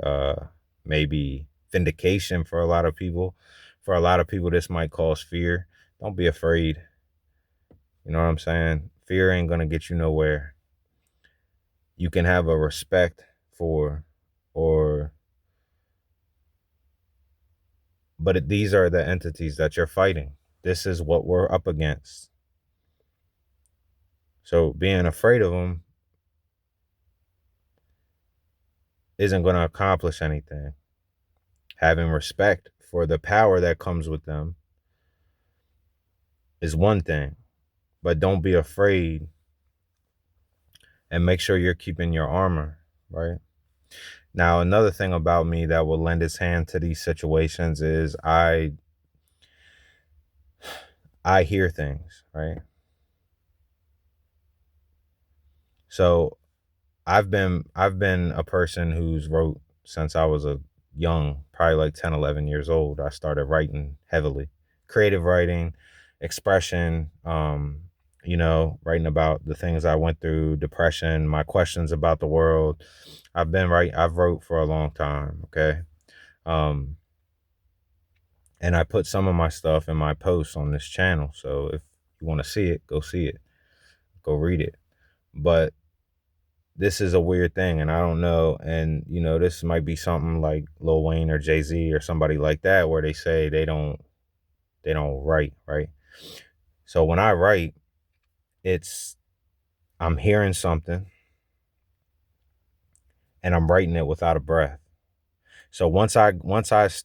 maybe vindication for a lot of people. For a lot of people, this might cause fear. Don't be afraid. You know what I'm saying? Fear ain't gonna get you nowhere. You can have a respect for, or But these are the entities that you're fighting. This is what we're up against. So being afraid of them isn't going to accomplish anything. Having respect for the power that comes with them is one thing, but don't be afraid, and make sure you're keeping your armor, right? Now, another thing about me that will lend its hand to these situations is I hear things, right? So I've been a person who's wrote since I was a young, probably like 10, 11 years old. I started writing heavily. Creative writing, expression, writing about the things I went through, depression, my questions about the world. I've wrote for a long time, okay? Um, and I put some of my stuff in my posts on this channel. So if you want to see it, go see it. Go read it. But this is a weird thing, and I don't know. And this might be something like Lil Wayne or Jay-Z or somebody like that, where they say they don't write, right? So when I write, I'm hearing something and I'm writing it without a breath. So once I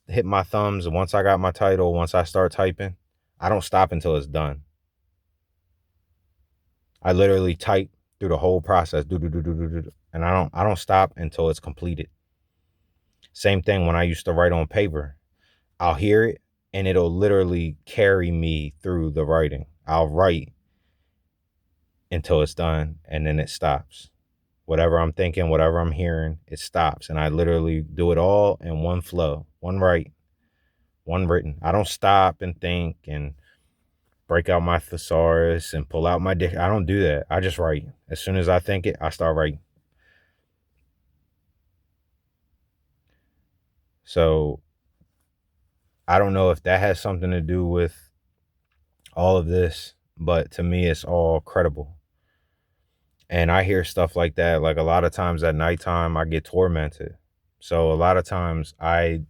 hit my thumbs, and once I got my title, once I start typing, I don't stop until it's done. I literally type through the whole process, and I don't stop until it's completed. Same thing when I used to write on paper. I'll hear it and it'll literally carry me through the writing. I'll write until it's done and then it stops. Whatever I'm thinking, whatever I'm hearing, it stops. And I literally do it all in one flow, one write, one written. I don't stop and think and break out my thesaurus and pull out my dick. I don't do that. I just write. As soon as I think it, I start writing. So I don't know if that has something to do with all of this, but to me, it's all credible. And I hear stuff like that. Like a lot of times at nighttime, I get tormented. So a lot of times I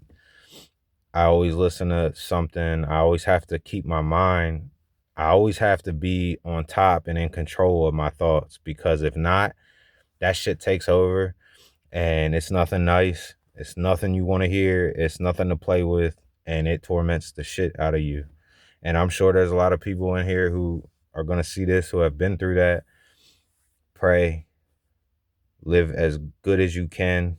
always listen to something. I always have to keep my mind. I always have to be on top and in control of my thoughts, because if not, that shit takes over and it's nothing nice. It's nothing you want to hear. It's nothing to play with, and it torments the shit out of you. And I'm sure there's a lot of people in here who are going to see this, who have been through that. Pray, live as good as you can.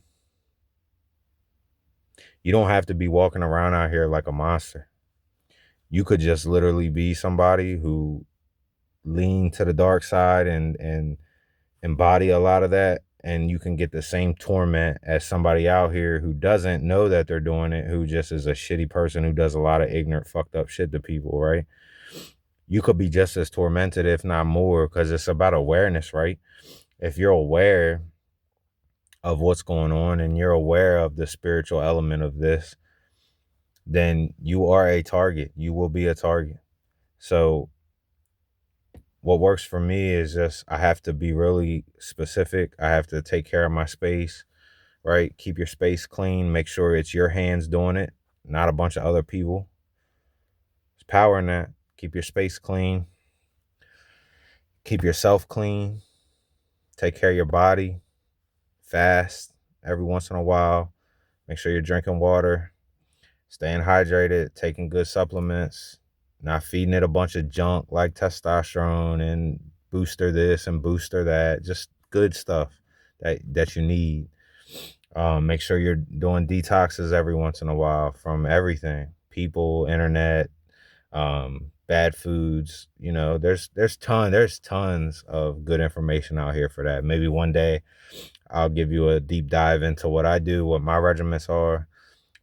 You don't have to be walking around out here like a monster. You could just literally be somebody who lean to the dark side and embody a lot of that, and you can get the same torment as somebody out here who doesn't know that they're doing it, who just is a shitty person who does a lot of ignorant, fucked up shit to people, right? You could be just as tormented, if not more, because it's about awareness, right? If you're aware of what's going on and you're aware of the spiritual element of this, then you are a target. You will be a target. So what works for me is just I have to be really specific. I have to take care of my space, right? Keep your space clean. Make sure it's your hands doing it, not a bunch of other people. There's power in that. Keep your space clean. Keep yourself clean. Take care of your body. Fast every once in a while. Make sure you're drinking water. Staying hydrated, taking good supplements, not feeding it a bunch of junk like testosterone and booster this and booster that. Just good stuff that you need. Make sure you're doing detoxes every once in a while from everything. People, internet, bad foods. There's tons of good information out here for that. Maybe one day I'll give you a deep dive into what I do, what my regimens are.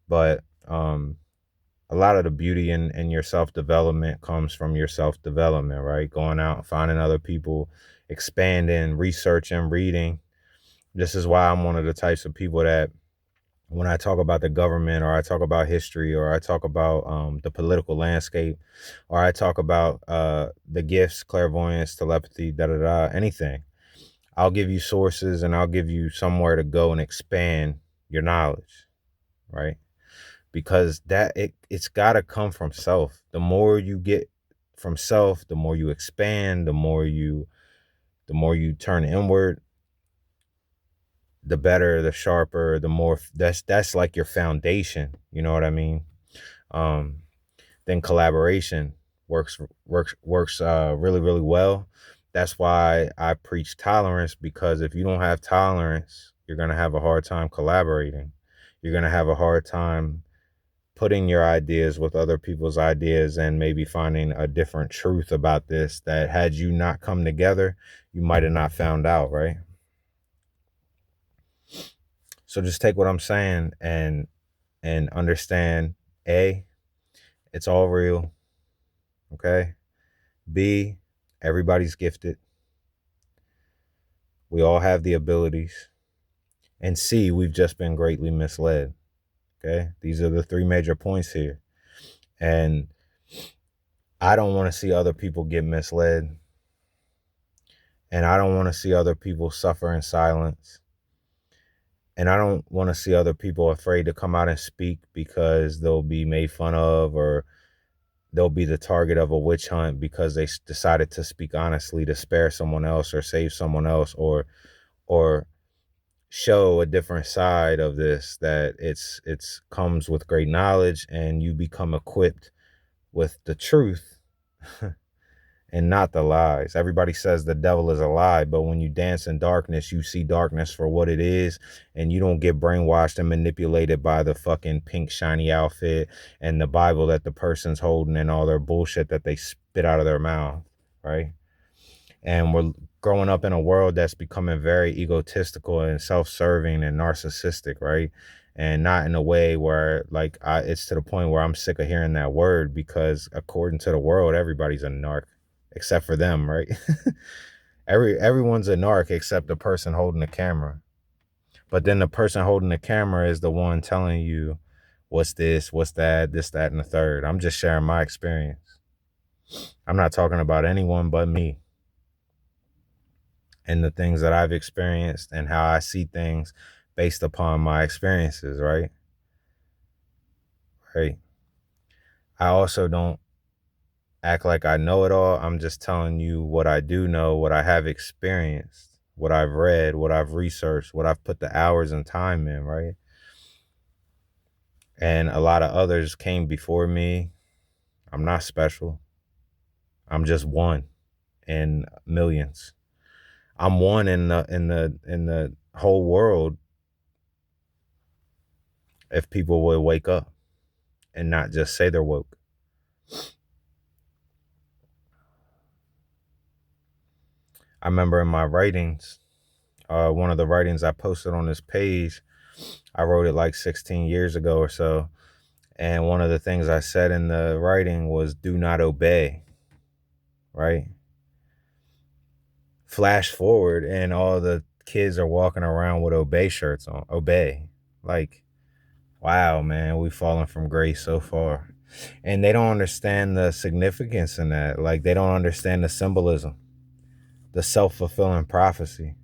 But a lot of the beauty in your self-development comes from your self-development, right? Going out, finding other people, expanding, researching, reading. This is why I'm one of the types of people that when I talk about the government, or I talk about history, or I talk about the political landscape, or I talk about the gifts, clairvoyance, telepathy, anything, I'll give you sources and I'll give you somewhere to go and expand your knowledge, right? because it's got to come from self. The more you get from self, the more you expand, the more you turn inward, the better, the sharper, the more that's like your foundation, you know what I mean? um then collaboration works really, really well. That's why I preach tolerance, because if you don't have tolerance, you're going to have a hard time collaborating. You're going to have a hard time putting your ideas with other people's ideas and maybe finding a different truth about this that, had you not come together, you might have not found out, right? So just take what I'm saying and understand: A, it's all real. Okay. B, everybody's gifted. We all have the abilities. And C, we've just been greatly misled. Okay. These are the three major points here. And I don't want to see other people get misled. And I don't want to see other people suffer in silence. And I don't want to see other people afraid to come out and speak because they'll be made fun of, or they'll be the target of a witch hunt because they decided to speak honestly to spare someone else or save someone else, or show a different side of this, that it's comes with great knowledge and you become equipped with the truth and not the lies. Everybody says the devil is a lie, but when you dance in darkness, you see darkness for what it is, and you don't get brainwashed and manipulated by the fucking pink shiny outfit and the Bible that the person's holding and all their bullshit that they spit out of their mouth, right? And we're growing up in a world that's becoming very egotistical and self-serving and narcissistic, right? And not in a way where, like, it's to the point where I'm sick of hearing that word, because according to the world, everybody's a narc except for them, right? Everyone's a narc except the person holding the camera. But then the person holding the camera is the one telling you what's this, what's that, this, that, and the third. I'm just sharing my experience. I'm not talking about anyone but me and the things that I've experienced and how I see things based upon my experiences, right? Right. I also don't act like I know it all. I'm just telling you what I do know, what I have experienced, what I've read, what I've researched, what I've put the hours and time in, right? And a lot of others came before me. I'm not special. I'm just one in millions. I'm one in the whole world if people would wake up and not just say they're woke. I remember in my writings, one of the writings I posted on this page, I wrote it like 16 years ago or so. And one of the things I said in the writing was, do not obey, right? Flash forward and all the kids are walking around with obey shirts on. Obey. Like, wow, man, we've fallen from grace so far. And they don't understand the significance in that. Like, they don't understand the symbolism, the self-fulfilling prophecy.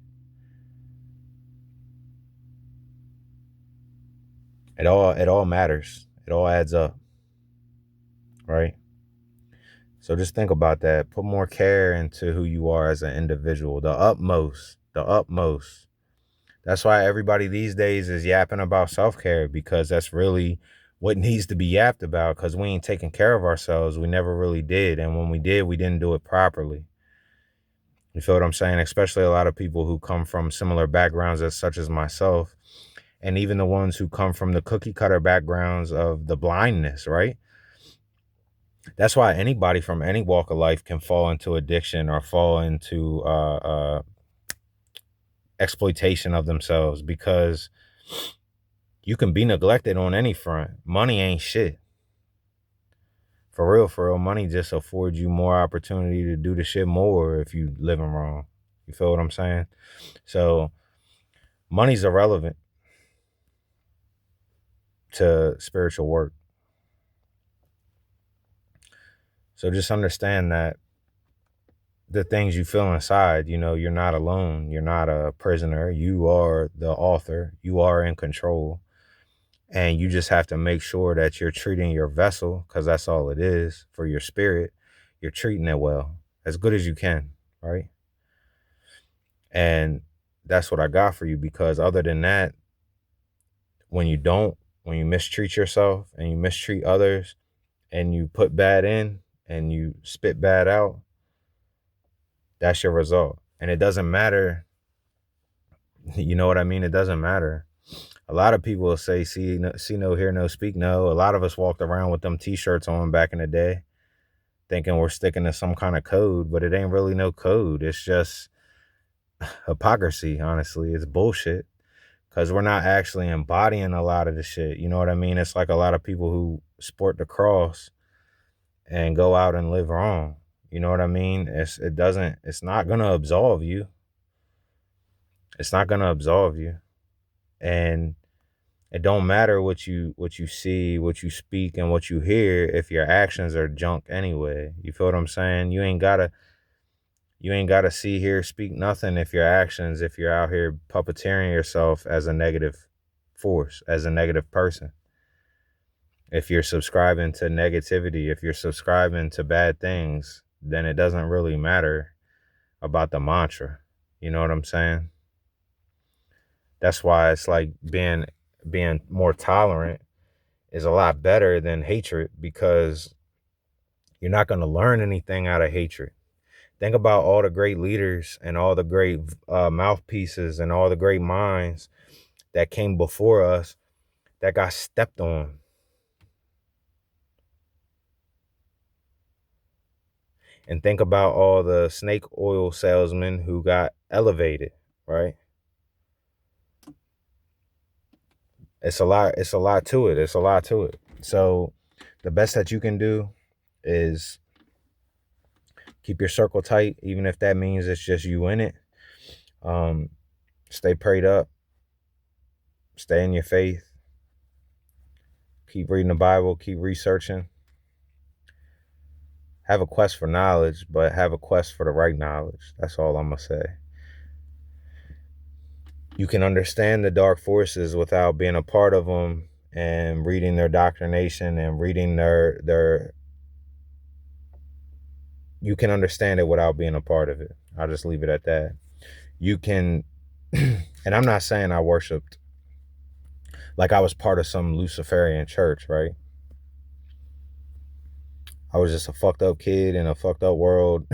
It all matters. It all adds up, right? So just think about that. Put more care into who you are as an individual. The utmost. The utmost. That's why everybody these days is yapping about self-care, because that's really what needs to be yapped about, because we ain't taking care of ourselves. We never really did. And when we did, we didn't do it properly. You feel what I'm saying? Especially a lot of people who come from similar backgrounds as such as myself, and even the ones who come from the cookie cutter backgrounds of the blindness, right? That's why anybody from any walk of life can fall into addiction or fall into exploitation of themselves, because you can be neglected on any front. Money ain't shit. For real, money just affords you more opportunity to do the shit more if you living wrong. You feel what I'm saying? So money's irrelevant to spiritual work. So just understand that the things you feel inside, you're not alone. You're not a prisoner. You are the author. You are in control. And you just have to make sure that you're treating your vessel, because that's all it is for your spirit. You're treating it well, as good as you can, right? And that's what I got for you, because other than that, when you mistreat yourself and you mistreat others and you put bad in and you spit bad out, that's your result. And it doesn't matter. You know what I mean? It doesn't matter. A lot of people will say, see no, hear no, speak no. A lot of us walked around with them t-shirts on back in the day thinking we're sticking to some kind of code, but it ain't really no code. It's just hypocrisy, honestly. It's bullshit, because we're not actually embodying a lot of the shit. You know what I mean? It's like a lot of people who sport the cross and go out and live wrong. You know what I mean? It's not going to absolve you. It's not going to absolve you. And it don't matter what you see, what you speak, and what you hear if your actions are junk anyway. You feel what I'm saying? You ain't gotta see, hear, speak nothing if you're out here puppeteering yourself as a negative force, as a negative person. If you're subscribing to negativity, if you're subscribing to bad things, then it doesn't really matter about the mantra. You know what I'm saying? That's why it's like being more tolerant is a lot better than hatred, because you're not going to learn anything out of hatred. Think about all the great leaders and all the great mouthpieces and all the great minds that came before us that got stepped on. And think about all the snake oil salesmen who got elevated, right? It's a lot to it. It's a lot to it. So the best that you can do is keep your circle tight, even if that means it's just you in it. Stay prayed up. Stay in your faith. Keep reading the Bible. Keep researching. Have a quest for knowledge, but have a quest for the right knowledge. That's all I'm going to say. You can understand the dark forces without being a part of them and reading their doctrination and reading their you can understand it without being a part of it. I'll just leave it at that. You can, and I'm not saying I worshiped like I was part of some Luciferian church, right? I was just a fucked up kid in a fucked up world.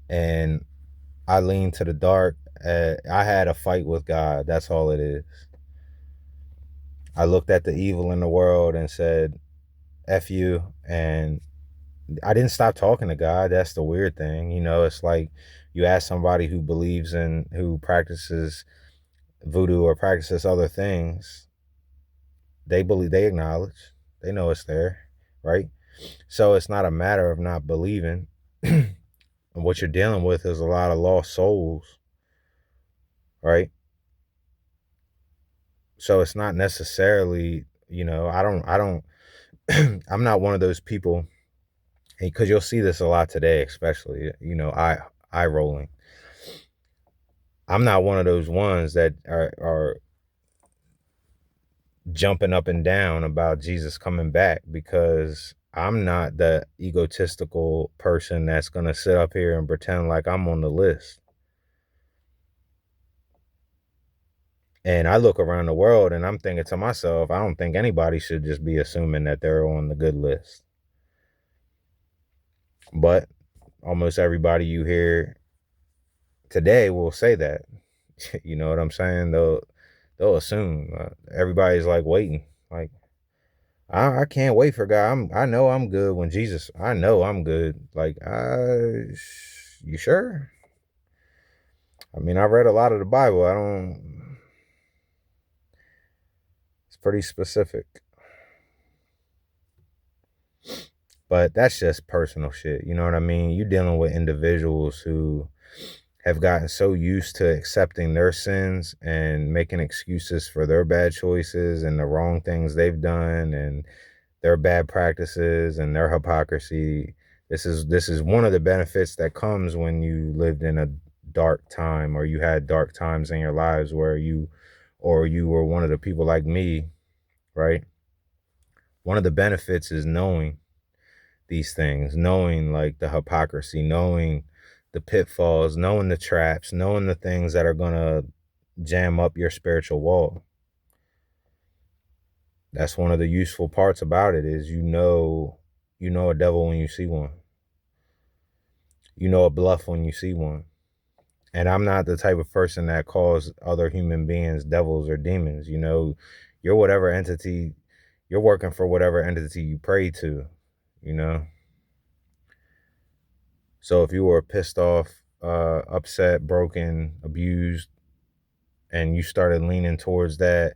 And I leaned to the dark. I had a fight with God. That's all it is. I looked at the evil in the world and said, F you. And I didn't stop talking to God. That's the weird thing. You know, it's like you ask somebody who who practices voodoo or practices other things. They acknowledge, they know it's there, right? So it's not a matter of not believing. And what you're dealing with is a lot of lost souls, right? So it's not necessarily, I'm not one of those people, because you'll see this a lot today, especially, eye rolling. I'm not one of those ones that are jumping up and down about Jesus coming back, because I'm not the egotistical person that's going to sit up here and pretend like I'm on the list. And I look around the world and I'm thinking to myself, I don't think anybody should just be assuming that they're on the good list. But almost everybody you hear today will say that. You know what I'm saying? They'll assume. Everybody's like waiting. Like, I can't wait for God. I know I'm good when Jesus. I know I'm good. Like, you sure? I mean, I read a lot of the Bible. It's pretty specific. But that's just personal shit. You know what I mean? You're dealing with individuals who have gotten so used to accepting their sins and making excuses for their bad choices and the wrong things they've done and their bad practices and their hypocrisy. This is one of the benefits that comes when you lived in a dark time, or you had dark times in your lives where you were one of the people like me, right? One of the benefits is knowing these things, knowing like the hypocrisy, knowing the pitfalls, knowing the traps, knowing the things that are going to jam up your spiritual wall. That's one of the useful parts about it is you know a devil when you see one. You know a bluff when you see one. And I'm not the type of person that calls other human beings devils or demons. You know, you're whatever entity, you're working for whatever entity you pray to, you know. So if you were pissed off, upset, broken, abused, and you started leaning towards that,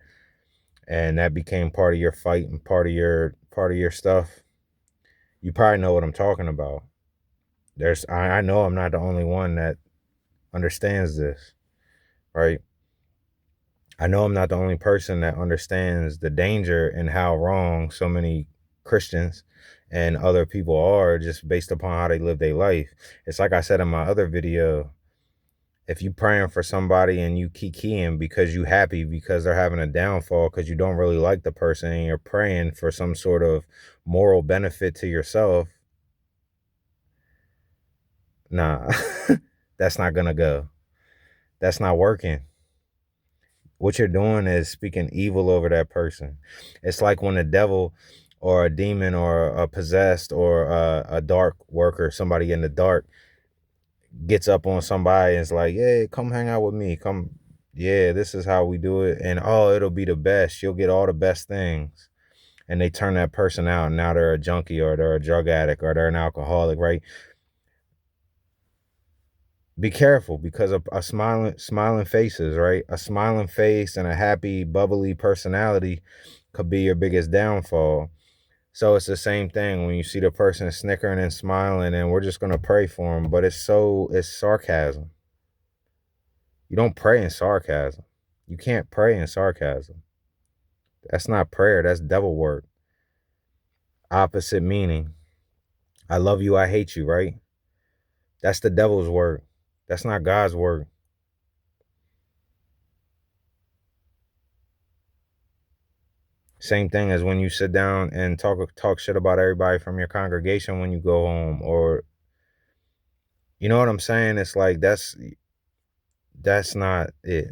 and that became part of your fight and part of your stuff, you probably know what I'm talking about. I know I'm not the only one that understands this, right? I know I'm not the only person that understands the danger and how wrong so many Christians and other people are just based upon how they live their life. It's like I said in my other video, if you praying for somebody and you kikiing because you happy because they're having a downfall because you don't really like the person and you're praying for some sort of moral benefit to yourself, nah, that's not gonna go. That's not working. What you're doing is speaking evil over that person. It's like when a devil or a demon or a possessed or a dark worker, somebody in the dark, gets up on somebody and is like, yeah, come hang out with me. Come, yeah, this is how we do it. And oh, it'll be the best. You'll get all the best things. And they turn that person out. And now they're a junkie or they're a drug addict or they're an alcoholic, right? Be careful because a smiling faces, right? A smiling face and a happy, bubbly personality could be your biggest downfall. So it's the same thing when you see the person snickering and smiling and we're just going to pray for them. But it's sarcasm. You don't pray in sarcasm. You can't pray in sarcasm. That's not prayer. That's devil work. Opposite meaning. I love you. I hate you, right? That's the devil's work. That's not God's work. Same thing as when you sit down and talk shit about everybody from your congregation when you go home, or you know what I'm saying? It's like that's not it.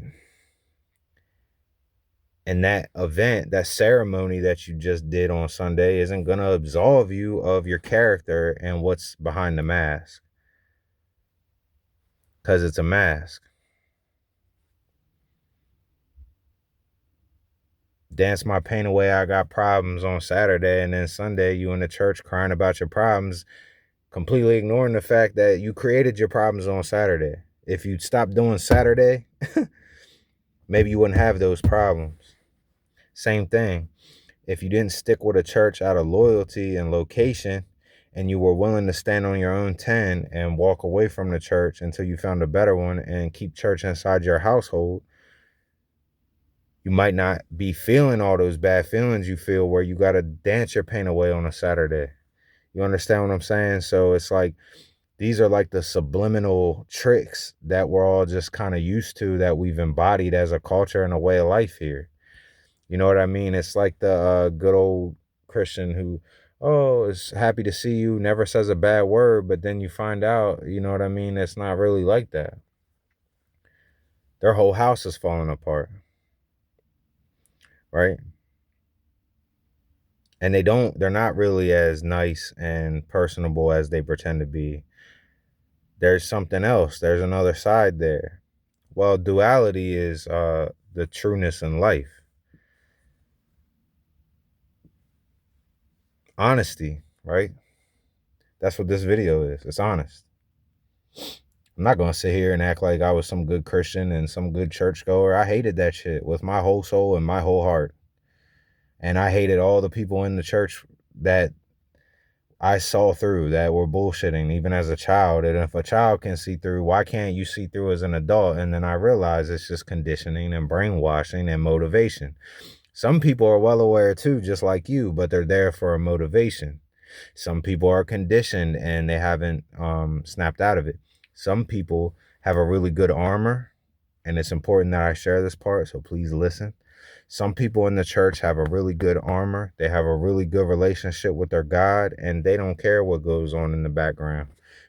And that event, that ceremony that you just did on Sunday isn't going to absolve you of your character and what's behind the mask. Because it's a mask. Dance my pain away, I got problems on Saturday, and then Sunday you in the church crying about your problems, completely ignoring the fact that you created your problems on Saturday. If you'd stop doing Saturday, maybe you wouldn't have those problems. Same thing. If you didn't stick with a church out of loyalty and location, and you were willing to stand on your own 10 and walk away from the church until you found a better one and keep church inside your household, you might not be feeling all those bad feelings you feel where you got to dance your pain away on a Saturday. You understand what I'm saying? So it's like, these are like the subliminal tricks that we're all just kind of used to, that we've embodied as a culture and a way of life here. You know what I mean? It's like the good old Christian who, oh, is happy to see you, never says a bad word, but then you find out, you know what I mean? It's not really like that. Their whole house is falling apart. Right? And they're not really as nice and personable as they pretend to be. There's something else. There's another side there. Well, duality is the trueness in life. Honesty, right? That's what this video is. It's honest. I'm not going to sit here and act like I was some good Christian and some good churchgoer. I hated that shit with my whole soul and my whole heart. And I hated all the people in the church that I saw through, that were bullshitting even as a child. And if a child can see through, why can't you see through as an adult? And then I realized it's just conditioning and brainwashing and motivation. Some people are well aware too, just like you, but they're there for a motivation. Some people are conditioned and they haven't snapped out of it. Some people have a really good armor, and it's important that I share this part, so please listen. Some people in the church have a really good armor. They have a really good relationship with their God, and they don't care what goes on in the background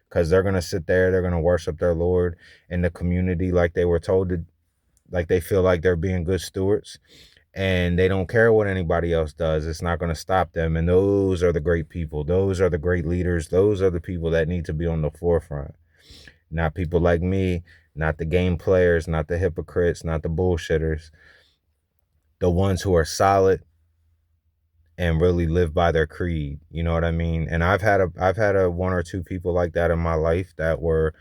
because they're going to sit there. They're going to worship their Lord in the community like they were told to, like they feel like they're being good stewards, and they don't care what anybody else does. It's not going to stop them. And those are the great people. Those are the great leaders. Those are the people that need to be on the forefront. Not people like me, not the game players, not the hypocrites, not the bullshitters. The ones who are solid and really live by their creed. You know what I mean? And I've had a one or two people like that in my life that were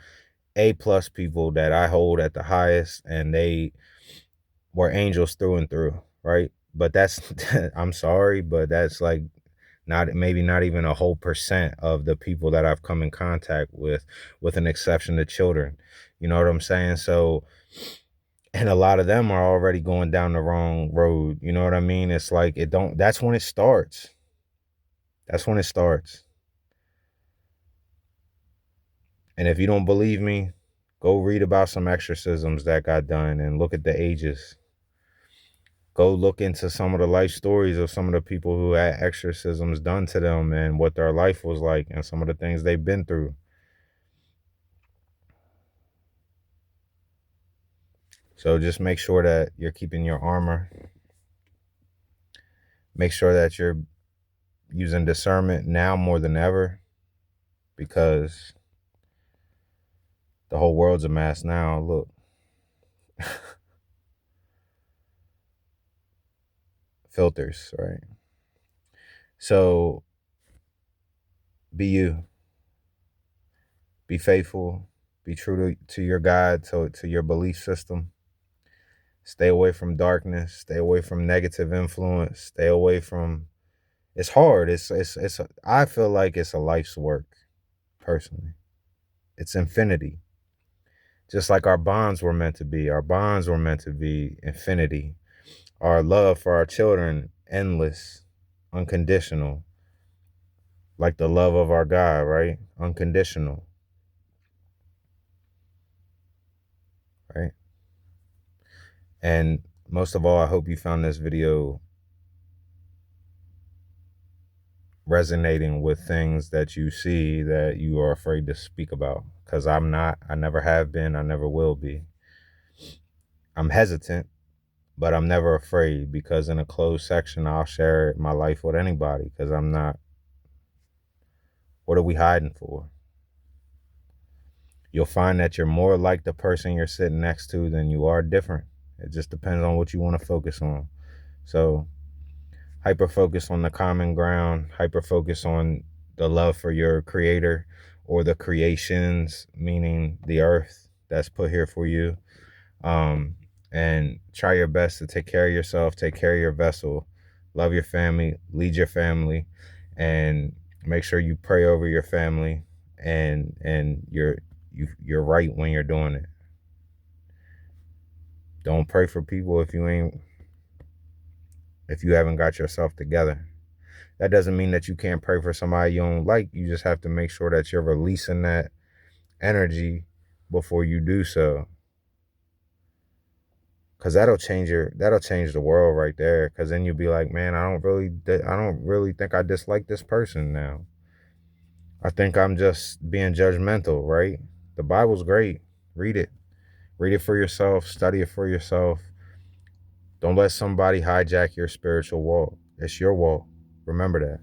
A+ people that I hold at the highest, and they were angels through and through, right? But that's I'm sorry, but that's like maybe not even a whole percent of the people that I've come in contact with an exception to children. You know what I'm saying? So, and a lot of them are already going down the wrong road. You know what I mean? It's like that's when it starts. That's when it starts. And if you don't believe me, go read about some exorcisms that got done and look at the ages. Go look into some of the life stories of some of the people who had exorcisms done to them and what their life was like and some of the things they've been through. So just make sure that you're keeping your armor. Make sure that you're using discernment now more than ever, because the whole world's a mess now. Look. Filters, right? So be you. Be faithful. Be true to your God, to your belief system. Stay away from darkness. Stay away from negative influence. Stay away from. It's hard. I feel like it's a life's work, personally. It's infinity. Just like our bonds were meant to be. Our bonds were meant to be infinity. Our love for our children, endless, unconditional. Like the love of our God, right? Unconditional. Right? And most of all, I hope you found this video resonating with things that you see that you are afraid to speak about. Because I'm not, I never have been, I never will be. I'm hesitant, but I'm never afraid, because in a closed section, I'll share my life with anybody, because I'm not, what are we hiding for? You'll find that you're more like the person you're sitting next to than you are different. It just depends on what you want to focus on. So hyper focus on the common ground, hyper focus on the love for your creator or the creations, meaning the earth that's put here for you. And try your best to take care of yourself, take care of your vessel, love your family, lead your family, and make sure you pray over your family, and you're right when you're doing it. Don't pray for people if you haven't got yourself together. That doesn't mean that you can't pray for somebody you don't like. You just have to make sure that you're releasing that energy before you do so. Cause that'll change the world right there. Cause then you'll be like, man, I don't really think I dislike this person now. I think I'm just being judgmental, right? The Bible's great. Read it. Read it for yourself. Study it for yourself. Don't let somebody hijack your spiritual walk. It's your walk. Remember that.